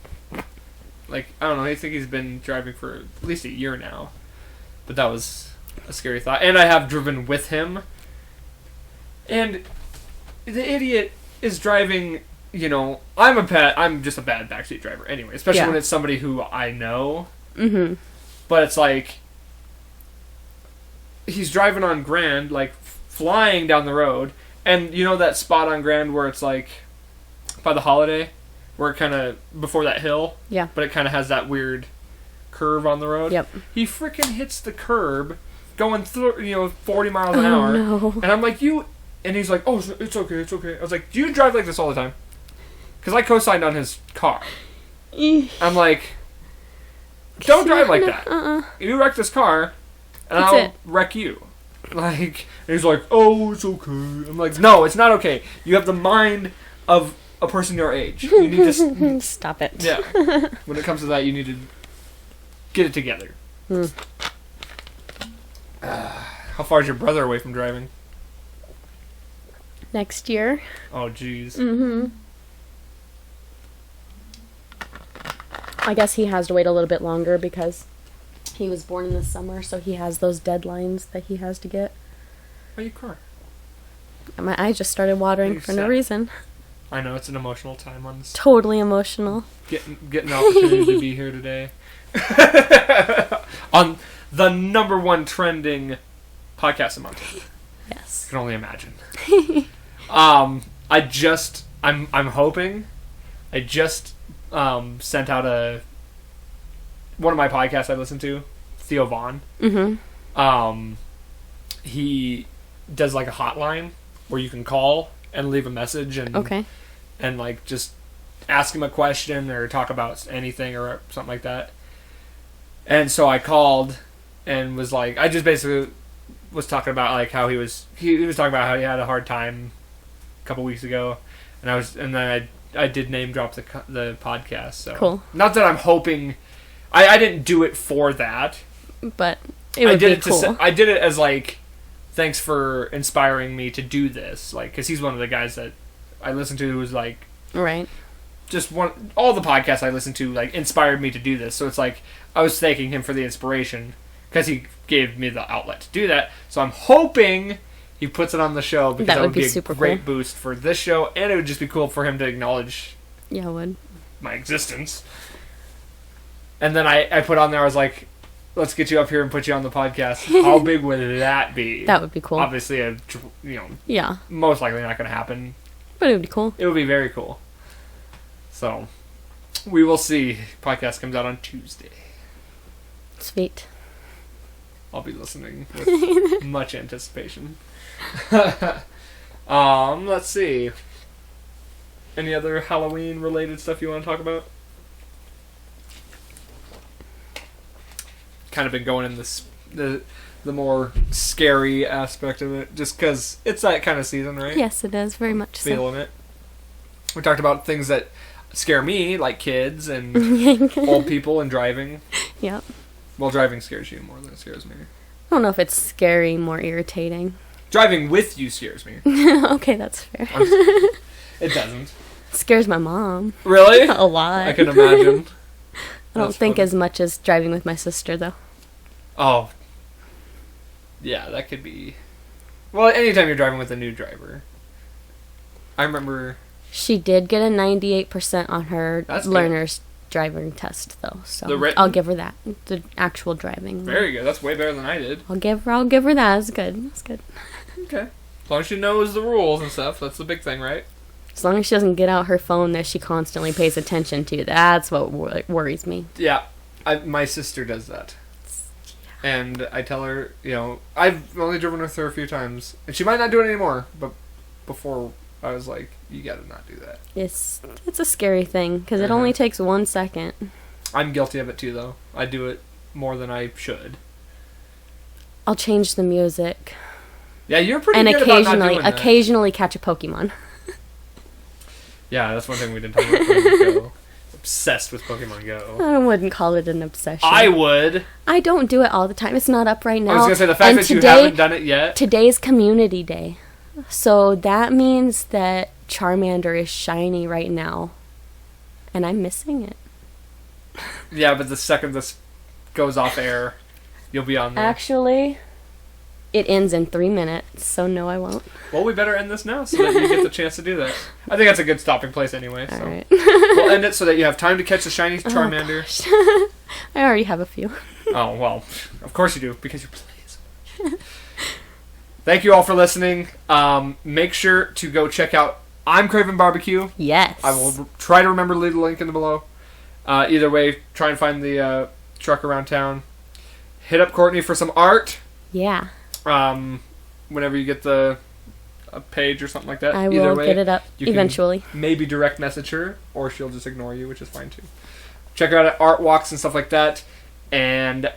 like, I don't know, I think he's been driving for at least a year now. But that was a scary thought. And I have driven with him. And the idiot is driving, I'm just a bad backseat driver anyway, especially when it's somebody who I know. Mm-hmm. But it's like, he's driving on Grand, like, flying down the road. And you know that spot on Grand where it's like, by the Holiday, where it kind of, before that hill? Yeah. But it kind of has that weird curve on the road? Yep. He freaking hits the curb, going through, 40 miles an hour. No. And I'm like, and he's like, oh, it's okay. I was like, do you drive like this all the time? Because I co-signed on his car. I'm like, don't drive like that. You wreck this car, and I'll wreck you. Like, and he's like, oh, it's okay. I'm like, no, it's not okay. You have the mind of a person your age. You need to stop it. Yeah. When it comes to that, you need to get it together. How far is your brother away from driving? Next year. Oh, jeez. Mm-hmm. I guess he has to wait a little bit longer because he was born in the summer, so he has those deadlines that he has to get. Why you cry? My eyes just started watering for no reason. I know, it's an emotional time on this. Totally emotional. Getting an opportunity to be here today. On the #1 trending podcast in Montana. Yes. I can only imagine. I'm hoping. I just sent out one of my podcasts I listen to, Theo Vaughn. Mm-hmm. He does like a hotline where you can call and leave a message and like just ask him a question or talk about anything or something like that. And so I called and was like, I just basically was talking about like how he was talking about how he had a hard time a couple weeks ago, and then I did name drop the podcast. So cool. Not that I'm hoping, I didn't do it for that, but it would be cool. I did it as like, thanks for inspiring me to do this, like, because he's one of the guys that I listen to who's like, right. Just all the podcasts I listen to like inspired me to do this. So it's like I was thanking him for the inspiration because he gave me the outlet to do that. So I'm hoping he puts it on the show because that would be a great boost for this show, and it would just be cool for him to acknowledge it would. My existence. And then I put on there, I was like, let's get you up here and put you on the podcast. How big would that be? That would be cool. Obviously, yeah, most likely not going to happen. But it would be cool. It would be very cool. So, we will see. Podcast comes out on Tuesday. Sweet. I'll be listening with much anticipation. Let's see. Any other Halloween-related stuff you want to talk about? Kind of been going in the more scary aspect of it, just because it's that kind of season, right? Yes, it is, very much Feeling it. We talked about things that scare me, like kids and old people and driving. Yep. Well, driving scares you more than it scares me. I don't know if it's scary, more irritating. Driving with you scares me. Okay, that's fair. It doesn't. It scares my mom. Really? A lot. I can imagine. I don't think as much as driving with my sister, though. Oh. Yeah, that could be... Well, anytime you're driving with a new driver. I remember She did get a 98% on her That's good. learner's driving test, though. So The written? I'll give her that. The actual driving. Very good. That's way better than I did. I'll give her that. It's good. It's good. Okay. As long as she knows the rules and stuff, that's the big thing, right? As long as she doesn't get out her phone that she constantly pays attention to, that's what worries me. Yeah. My sister does that. And I tell her, I've only driven with her a few times. And she might not do it anymore, but before I was like, you gotta not do that. It's a scary thing, because it only takes 1 second. I'm guilty of it too, though. I do it more than I should. I'll change the music. Yeah, you're pretty and good about not doing that. occasionally catch a Pokemon. Yeah, that's one thing we didn't talk about Pokemon Go. Obsessed with Pokemon Go. I wouldn't call it an obsession. I would. I don't do it all the time. It's not up right now. I was going to say, the fact that you haven't done it yet. Today's Community Day. So that means that Charmander is shiny right now. And I'm missing it. Yeah, but the second this goes off air, you'll be on there. Actually, it ends in 3 minutes, so no, I won't. Well, we better end this now so that you get the chance to do that. I think that's a good stopping place anyway. So. Alright. We'll end it so that you have time to catch the shiny Charmander. Oh, I already have a few. Oh, well, of course you do, because you play so much. Thank you all for listening. Make sure to go check out I'm Craven Barbecue. Yes. I will try to remember to leave the link in the below. Either way, try and find the truck around town. Hit up Courtney for some art. Yeah. Whenever you get a page or something like that. I will get it up eventually. Maybe direct message her, or she'll just ignore you, which is fine too. Check her out at art walks and stuff like that. And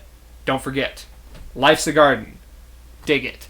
don't forget, life's a garden. Dig it.